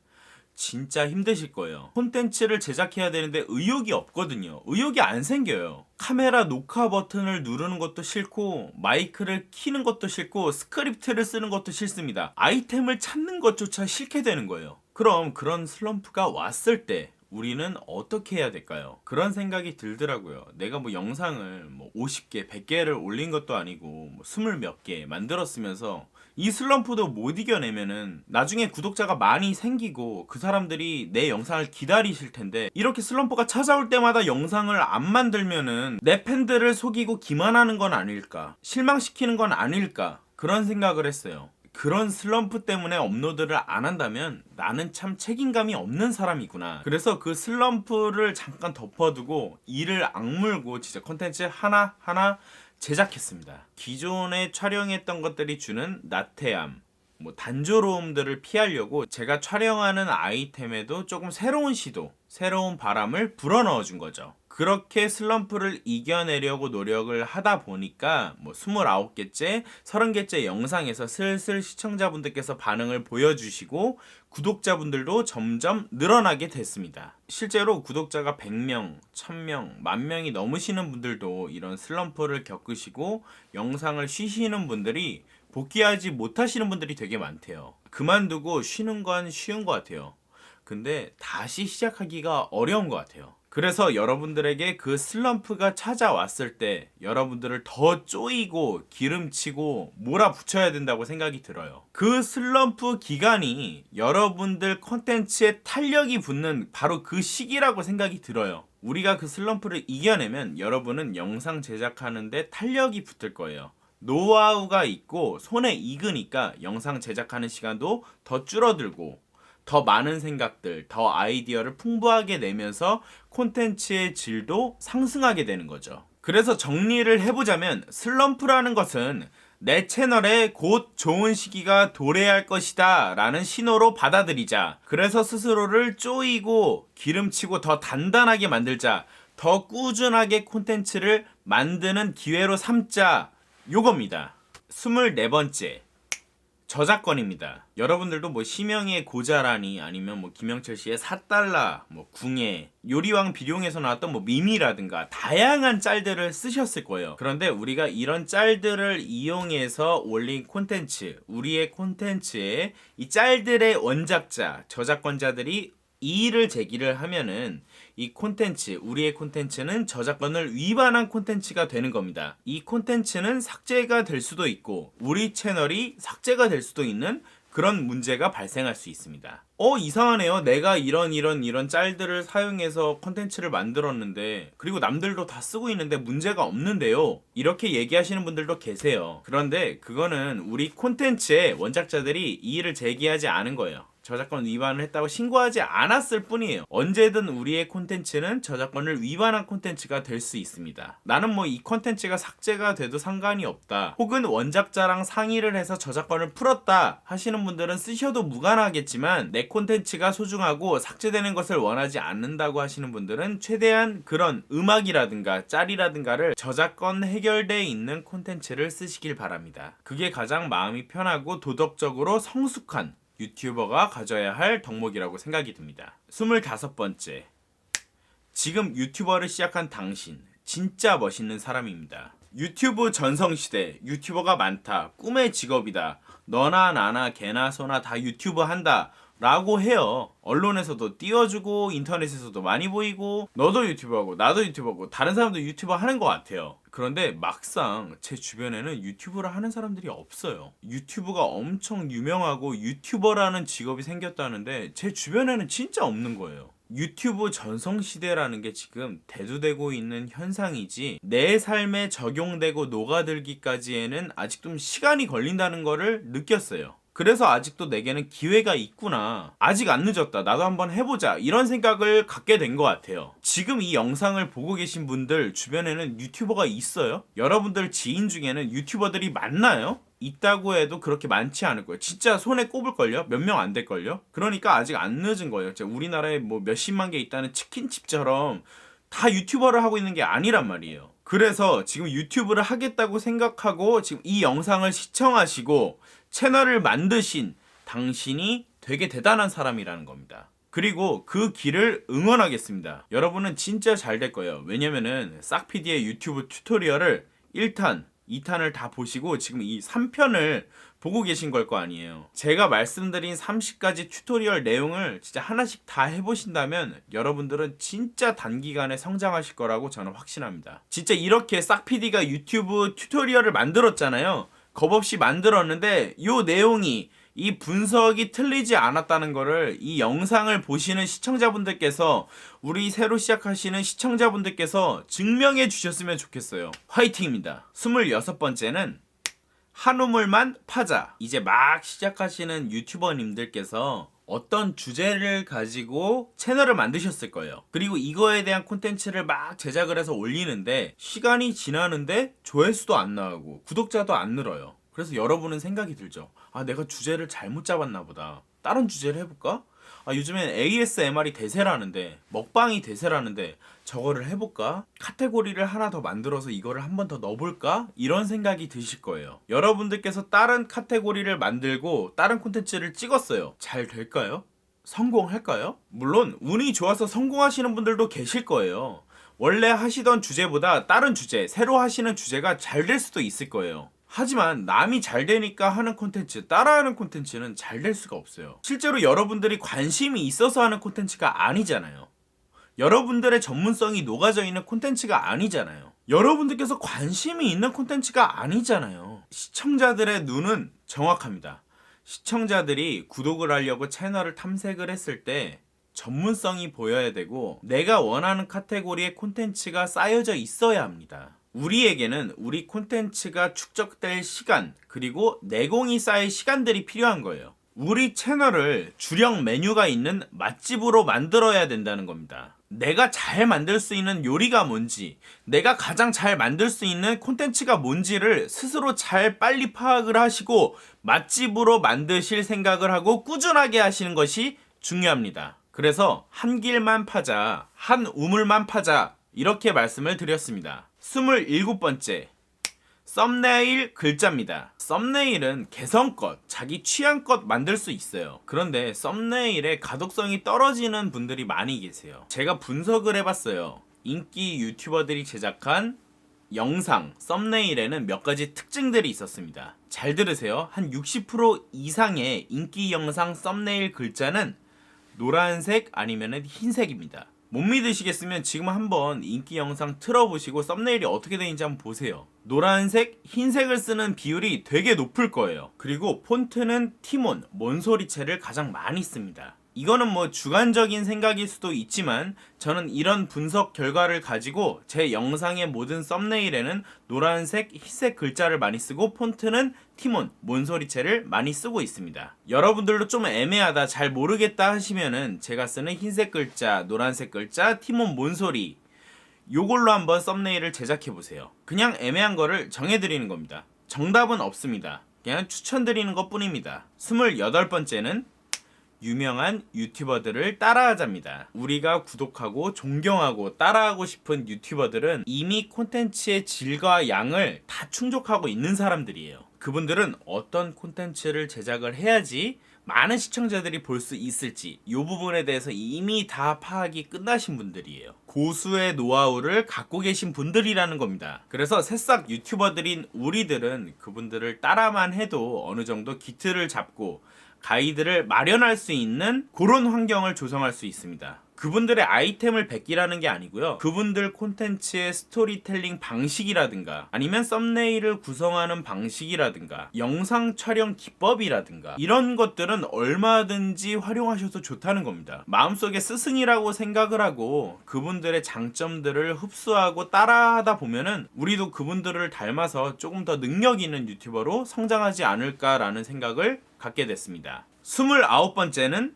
A: 진짜 힘드실 거예요. 콘텐츠를 제작해야 되는데 의욕이 없거든요. 의욕이 안 생겨요. 카메라 녹화 버튼을 누르는 것도 싫고 마이크를 켜는 것도 싫고 스크립트를 쓰는 것도 싫습니다. 아이템을 찾는 것조차 싫게 되는 거예요. 그럼 그런 슬럼프가 왔을 때 우리는 어떻게 해야 될까요? 그런 생각이 들더라고요. 내가 뭐 영상을 뭐 50개, 100개를 올린 것도 아니고 뭐 20 몇 개 만들었으면서 이 슬럼프도 못 이겨내면은 나중에 구독자가 많이 생기고 그 사람들이 내 영상을 기다리실 텐데 이렇게 슬럼프가 찾아올 때마다 영상을 안 만들면은 내 팬들을 속이고 기만하는 건 아닐까? 실망시키는 건 아닐까? 그런 생각을 했어요. 그런 슬럼프 때문에 업로드를 안 한다면 나는 참 책임감이 없는 사람이구나. 그래서 그 슬럼프를 잠깐 덮어두고 이를 악물고 진짜 콘텐츠 하나하나 제작했습니다. 기존에 촬영했던 것들이 주는 나태함, 뭐 단조로움들을 피하려고 제가 촬영하는 아이템에도 조금 새로운 시도, 새로운 바람을 불어넣어 준 거죠. 그렇게 슬럼프를 이겨내려고 노력을 하다 보니까 뭐 29개째, 30개째 영상에서 슬슬 시청자분들께서 반응을 보여주시고 구독자분들도 점점 늘어나게 됐습니다. 실제로 구독자가 100명, 1000명, 10,000명이 넘으시는 분들도 이런 슬럼프를 겪으시고 영상을 쉬시는 분들이 복귀하지 못하시는 분들이 되게 많대요. 그만두고 쉬는 건 쉬운 것 같아요. 근데 다시 시작하기가 어려운 것 같아요. 그래서 여러분들에게 그 슬럼프가 찾아왔을 때 여러분들을 더 쪼이고 기름치고 몰아붙여야 된다고 생각이 들어요. 그 슬럼프 기간이 여러분들 콘텐츠에 탄력이 붙는 바로 그 시기라고 생각이 들어요. 우리가 그 슬럼프를 이겨내면 여러분은 영상 제작하는데 탄력이 붙을 거예요. 노하우가 있고 손에 익으니까 영상 제작하는 시간도 더 줄어들고 더 많은 생각들, 더 아이디어를 풍부하게 내면서 콘텐츠의 질도 상승하게 되는 거죠. 그래서 정리를 해보자면 슬럼프라는 것은 내 채널에 곧 좋은 시기가 도래할 것이다 라는 신호로 받아들이자. 그래서 스스로를 쪼이고 기름치고 더 단단하게 만들자. 더 꾸준하게 콘텐츠를 만드는 기회로 삼자. 요겁니다. 24번째. 저작권입니다. 여러분들도 뭐 심영희의 고자라니 아니면 뭐 김영철 씨의 4달러, 뭐 궁예, 요리왕 비룡에서 나왔던 뭐 미미라든가 다양한 짤들을 쓰셨을 거예요. 그런데 우리가 이런 짤들을 이용해서 올린 콘텐츠, 우리의 콘텐츠에 이 짤들의 원작자, 저작권자들이 이의를 제기를 하면은 이 콘텐츠, 우리의 콘텐츠는 저작권을 위반한 콘텐츠가 되는 겁니다. 이 콘텐츠는 삭제가 될 수도 있고 우리 채널이 삭제가 될 수도 있는 그런 문제가 발생할 수 있습니다. 이상하네요. 내가 이런 짤들을 사용해서 콘텐츠를 만들었는데 그리고 남들도 다 쓰고 있는데 문제가 없는데요. 이렇게 얘기하시는 분들도 계세요. 그런데 그거는 우리 콘텐츠의 원작자들이 이의를 제기하지 않은 거예요. 저작권 위반을 했다고 신고하지 않았을 뿐이에요. 언제든 우리의 콘텐츠는 저작권을 위반한 콘텐츠가 될 수 있습니다. 나는 뭐 이 콘텐츠가 삭제가 돼도 상관이 없다, 혹은 원작자랑 상의를 해서 저작권을 풀었다 하시는 분들은 쓰셔도 무관하겠지만, 내 콘텐츠가 소중하고 삭제되는 것을 원하지 않는다고 하시는 분들은 최대한 그런 음악이라든가 짤이라든가를 저작권 해결되어 있는 콘텐츠를 쓰시길 바랍니다. 그게 가장 마음이 편하고 도덕적으로 성숙한 유튜버가 가져야 할 덕목이라고 생각이 듭니다. 25번째, 지금 유튜버를 시작한 당신 진짜 멋있는 사람입니다. 유튜브 전성시대, 유튜버가 많다, 꿈의 직업이다, 너나 나나 개나 소나 다 유튜버 한다 라고 해요. 언론에서도 띄워주고 인터넷에서도 많이 보이고, 너도 유튜버고 나도 유튜버고 다른 사람도 유튜버 하는 것 같아요. 그런데 막상 제 주변에는 유튜브를 하는 사람들이 없어요. 유튜브가 엄청 유명하고 유튜버라는 직업이 생겼다는데 제 주변에는 진짜 없는 거예요. 유튜브 전성시대라는 게 지금 대두되고 있는 현상이지, 내 삶에 적용되고 녹아들기까지에는 아직 좀 시간이 걸린다는 거를 느꼈어요. 그래서 아직도 내게는 기회가 있구나, 아직 안 늦었다, 나도 한번 해보자, 이런 생각을 갖게 된 것 같아요. 지금 이 영상을 보고 계신 분들 주변에는 유튜버가 있어요? 여러분들 지인 중에는 유튜버들이 많나요? 있다고 해도 그렇게 많지 않을 거예요. 진짜 손에 꼽을걸요? 몇 명 안 될걸요? 그러니까 아직 안 늦은 거예요. 우리나라에 뭐 몇십만 개 있다는 치킨집처럼 다 유튜버를 하고 있는 게 아니란 말이에요. 그래서 지금 유튜브를 하겠다고 생각하고 지금 이 영상을 시청하시고 채널을 만드신 당신이 되게 대단한 사람이라는 겁니다. 그리고 그 길을 응원하겠습니다. 여러분은 진짜 잘 될 거예요. 왜냐면은 싹PD의 유튜브 튜토리얼을 1탄, 2탄을 다 보시고 지금 이 3편을 보고 계신 걸 거 아니에요. 제가 말씀드린 30가지 튜토리얼 내용을 진짜 하나씩 다 해보신다면 여러분들은 진짜 단기간에 성장하실 거라고 저는 확신합니다. 진짜 이렇게 싹PD가 유튜브 튜토리얼을 만들었잖아요. 겁없이 만들었는데 이 내용이, 이 분석이 틀리지 않았다는 거를 이 영상을 보시는 시청자분들께서, 우리 새로 시작하시는 시청자분들께서 증명해 주셨으면 좋겠어요. 화이팅입니다. 26번째는 한 우물만 파자. 이제 막 시작하시는 유튜버님들께서 어떤 주제를 가지고 채널을 만드셨을 거예요. 그리고 이거에 대한 콘텐츠를 막 제작을 해서 올리는데 시간이 지나는데 조회수도 안 나오고 구독자도 안 늘어요. 그래서 여러분은 생각이 들죠. 아, 내가 주제를 잘못 잡았나 보다, 다른 주제를 해볼까? 아, 요즘엔 ASMR이 대세라는데, 먹방이 대세라는데 저거를 해볼까? 카테고리를 하나 더 만들어서 이거를 한 번 더 넣어볼까? 이런 생각이 드실 거예요. 여러분들께서 다른 카테고리를 만들고 다른 콘텐츠를 찍었어요. 잘 될까요? 성공할까요? 물론 운이 좋아서 성공하시는 분들도 계실 거예요. 원래 하시던 주제보다 다른 주제, 새로 하시는 주제가 잘 될 수도 있을 거예요. 하지만 남이 잘 되니까 하는 콘텐츠, 따라하는 콘텐츠는 잘 될 수가 없어요. 실제로 여러분들이 관심이 있어서 하는 콘텐츠가 아니잖아요. 여러분들의 전문성이 녹아져 있는 콘텐츠가 아니잖아요. 여러분들께서 관심이 있는 콘텐츠가 아니잖아요. 시청자들의 눈은 정확합니다. 시청자들이 구독을 하려고 채널을 탐색을 했을 때 전문성이 보여야 되고, 내가 원하는 카테고리의 콘텐츠가 쌓여져 있어야 합니다. 우리에게는 우리 콘텐츠가 축적될 시간, 그리고 내공이 쌓일 시간들이 필요한 거예요. 우리 채널을 주력 메뉴가 있는 맛집으로 만들어야 된다는 겁니다. 내가 잘 만들 수 있는 요리가 뭔지, 내가 가장 잘 만들 수 있는 콘텐츠가 뭔지를 스스로 잘 빨리 파악을 하시고 맛집으로 만드실 생각을 하고 꾸준하게 하시는 것이 중요합니다. 그래서 한 길만 파자, 한 우물만 파자, 이렇게 말씀을 드렸습니다. 27번째, 썸네일 글자입니다. 썸네일은 개성껏, 자기 취향껏 만들 수 있어요. 그런데 썸네일의 가독성이 떨어지는 분들이 많이 계세요. 제가 분석을 해봤어요. 인기 유튜버들이 제작한 영상 썸네일에는 몇 가지 특징들이 있었습니다. 잘 들으세요. 한 60% 이상의 인기 영상 썸네일 글자는 노란색 아니면 흰색입니다. 못 믿으시겠으면 지금 한번 인기 영상 틀어보시고 썸네일이 어떻게 되는지 한번 보세요. 노란색, 흰색을 쓰는 비율이 되게 높을 거예요. 그리고 폰트는 티몬, 몬소리체를 가장 많이 씁니다. 이거는 뭐 주관적인 생각일 수도 있지만 저는 이런 분석 결과를 가지고 제 영상의 모든 썸네일에는 노란색, 흰색 글자를 많이 쓰고 폰트는 티몬, 몬소리체를 많이 쓰고 있습니다. 여러분들도 좀 애매하다, 잘 모르겠다 하시면은 제가 쓰는 흰색 글자, 노란색 글자, 티몬, 몬소리 요걸로 한번 썸네일을 제작해보세요. 그냥 애매한 거를 정해드리는 겁니다. 정답은 없습니다. 그냥 추천드리는 것 뿐입니다. 28번째는 유명한 유튜버들을 따라하자입니다. 우리가 구독하고 존경하고 따라하고 싶은 유튜버들은 이미 콘텐츠의 질과 양을 다 충족하고 있는 사람들이에요. 그분들은 어떤 콘텐츠를 제작을 해야지 많은 시청자들이 볼 수 있을지 이 부분에 대해서 이미 다 파악이 끝나신 분들이에요. 고수의 노하우를 갖고 계신 분들이라는 겁니다. 그래서 새싹 유튜버들인 우리들은 그분들을 따라만 해도 어느 정도 기틀을 잡고 가이드를 마련할 수 있는 그런 환경을 조성할 수 있습니다. 그분들의 아이템을 베끼라는 게 아니고요. 그분들 콘텐츠의 스토리텔링 방식이라든가 아니면 썸네일을 구성하는 방식이라든가 영상 촬영 기법이라든가 이런 것들은 얼마든지 활용하셔도 좋다는 겁니다. 마음속에 스승이라고 생각을 하고 그분들의 장점들을 흡수하고 따라하다 보면은 우리도 그분들을 닮아서 조금 더 능력 있는 유튜버로 성장하지 않을까라는 생각을 갖게 됐습니다. 29번째는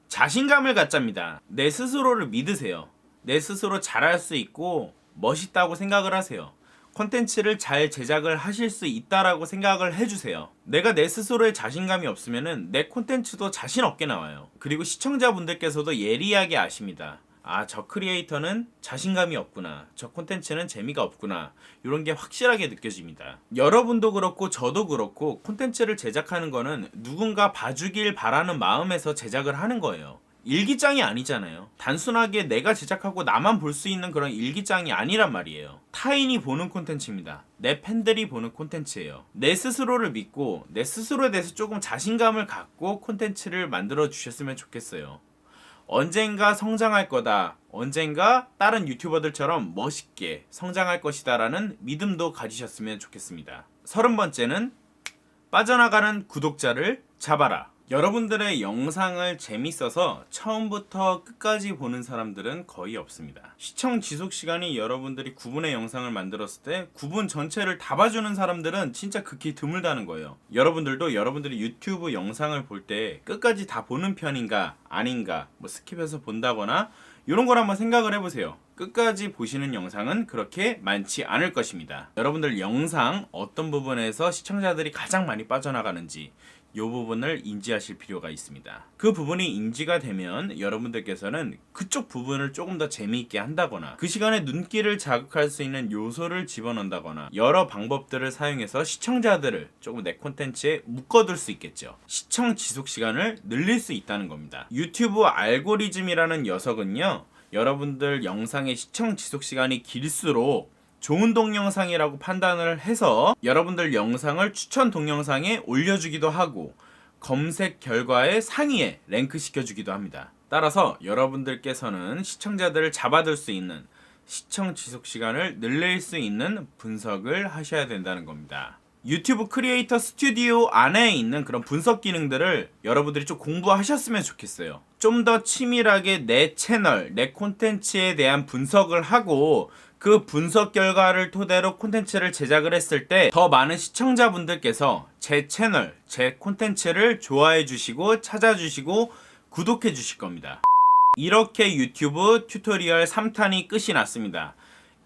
A: 자신감을 갖자입니다. 내 스스로를 믿으세요. 내 스스로 잘할 수 있고 멋있다고 생각을 하세요. 콘텐츠를 잘 제작을 하실 수 있다라고 생각을 해주세요. 내가 내 스스로의 자신감이 없으면은 내 콘텐츠도 자신 없게 나와요. 그리고 시청자분들께서도 예리하게 아십니다. 아, 저 크리에이터는 자신감이 없구나. 저 콘텐츠는 재미가 없구나. 이런 게 확실하게 느껴집니다. 여러분도 그렇고 저도 그렇고 콘텐츠를 제작하는 거는 누군가 봐주길 바라는 마음에서 제작을 하는 거예요. 일기장이 아니잖아요. 단순하게 내가 제작하고 나만 볼 수 있는 그런 일기장이 아니란 말이에요. 타인이 보는 콘텐츠입니다. 내 팬들이 보는 콘텐츠예요. 내 스스로를 믿고 내 스스로에 대해서 조금 자신감을 갖고 콘텐츠를 만들어 주셨으면 좋겠어요. 언젠가 성장할 거다. 언젠가 다른 유튜버들처럼 멋있게 성장할 것이다 라는 믿음도 가지셨으면 좋겠습니다. 30번째는 빠져나가는 구독자를 잡아라. 여러분들의 영상을 재밌어서 처음부터 끝까지 보는 사람들은 거의 없습니다. 시청 지속 시간이 여러분들이 9분의 영상을 만들었을 때 9분 전체를 다 봐주는 사람들은 진짜 극히 드물다는 거예요. 여러분들도 여러분들이 유튜브 영상을 볼 때 끝까지 다 보는 편인가 아닌가 뭐 스킵해서 본다거나 이런 걸 한번 생각을 해보세요. 끝까지 보시는 영상은 그렇게 많지 않을 것입니다. 여러분들 영상 어떤 부분에서 시청자들이 가장 많이 빠져나가는지 이 부분을 인지하실 필요가 있습니다. 그 부분이 인지가 되면 여러분들께서는 그쪽 부분을 조금 더 재미있게 한다거나 그 시간에 눈길을 자극할 수 있는 요소를 집어넣는다거나 여러 방법들을 사용해서 시청자들을 조금 내 콘텐츠에 묶어둘 수 있겠죠. 시청 지속 시간을 늘릴 수 있다는 겁니다. 유튜브 알고리즘이라는 녀석은요, 여러분들 영상의 시청 지속 시간이 길수록 좋은 동영상이라고 판단을 해서 여러분들 영상을 추천 동영상에 올려주기도 하고 검색 결과의 상위에 랭크 시켜주기도 합니다. 따라서 여러분들께서는 시청자들을 잡아둘 수 있는 시청 지속 시간을 늘릴 수 있는 분석을 하셔야 된다는 겁니다. 유튜브 크리에이터 스튜디오 안에 있는 그런 분석 기능들을 여러분들이 좀 공부하셨으면 좋겠어요. 좀 더 치밀하게 내 채널, 내 콘텐츠에 대한 분석을 하고 그 분석 결과를 토대로 콘텐츠를 제작을 했을 때 더 많은 시청자분들께서 제 채널, 제 콘텐츠를 좋아해 주시고 찾아주시고 구독해 주실 겁니다. 이렇게 유튜브 튜토리얼 3탄이 끝이 났습니다.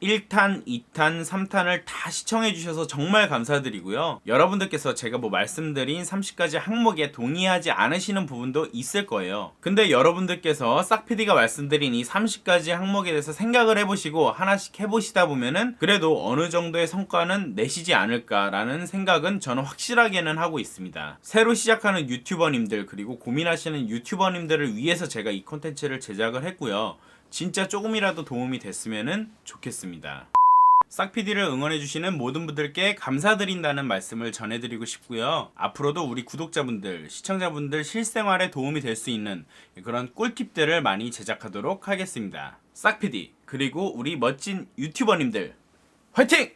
A: 1탄, 2탄, 3탄을 다 시청해 주셔서 정말 감사드리고요. 여러분들께서 제가 뭐 말씀드린 30가지 항목에 동의하지 않으시는 부분도 있을 거예요. 근데 여러분들께서 싹PD가 말씀드린 이 30가지 항목에 대해서 생각을 해보시고 하나씩 해보시다 보면은 그래도 어느 정도의 성과는 내시지 않을까라는 생각은 저는 확실하게는 하고 있습니다. 새로 시작하는 유튜버님들 그리고 고민하시는 유튜버님들을 위해서 제가 이 콘텐츠를 제작을 했고요. 진짜 조금이라도 도움이 됐으면 좋겠습니다. 싹PD를 응원해주시는 모든 분들께 감사드린다는 말씀을 전해드리고 싶고요. 앞으로도 우리 구독자분들, 시청자분들 실생활에 도움이 될 수 있는 그런 꿀팁들을 많이 제작하도록 하겠습니다. 싹PD 그리고 우리 멋진 유튜버님들 화이팅!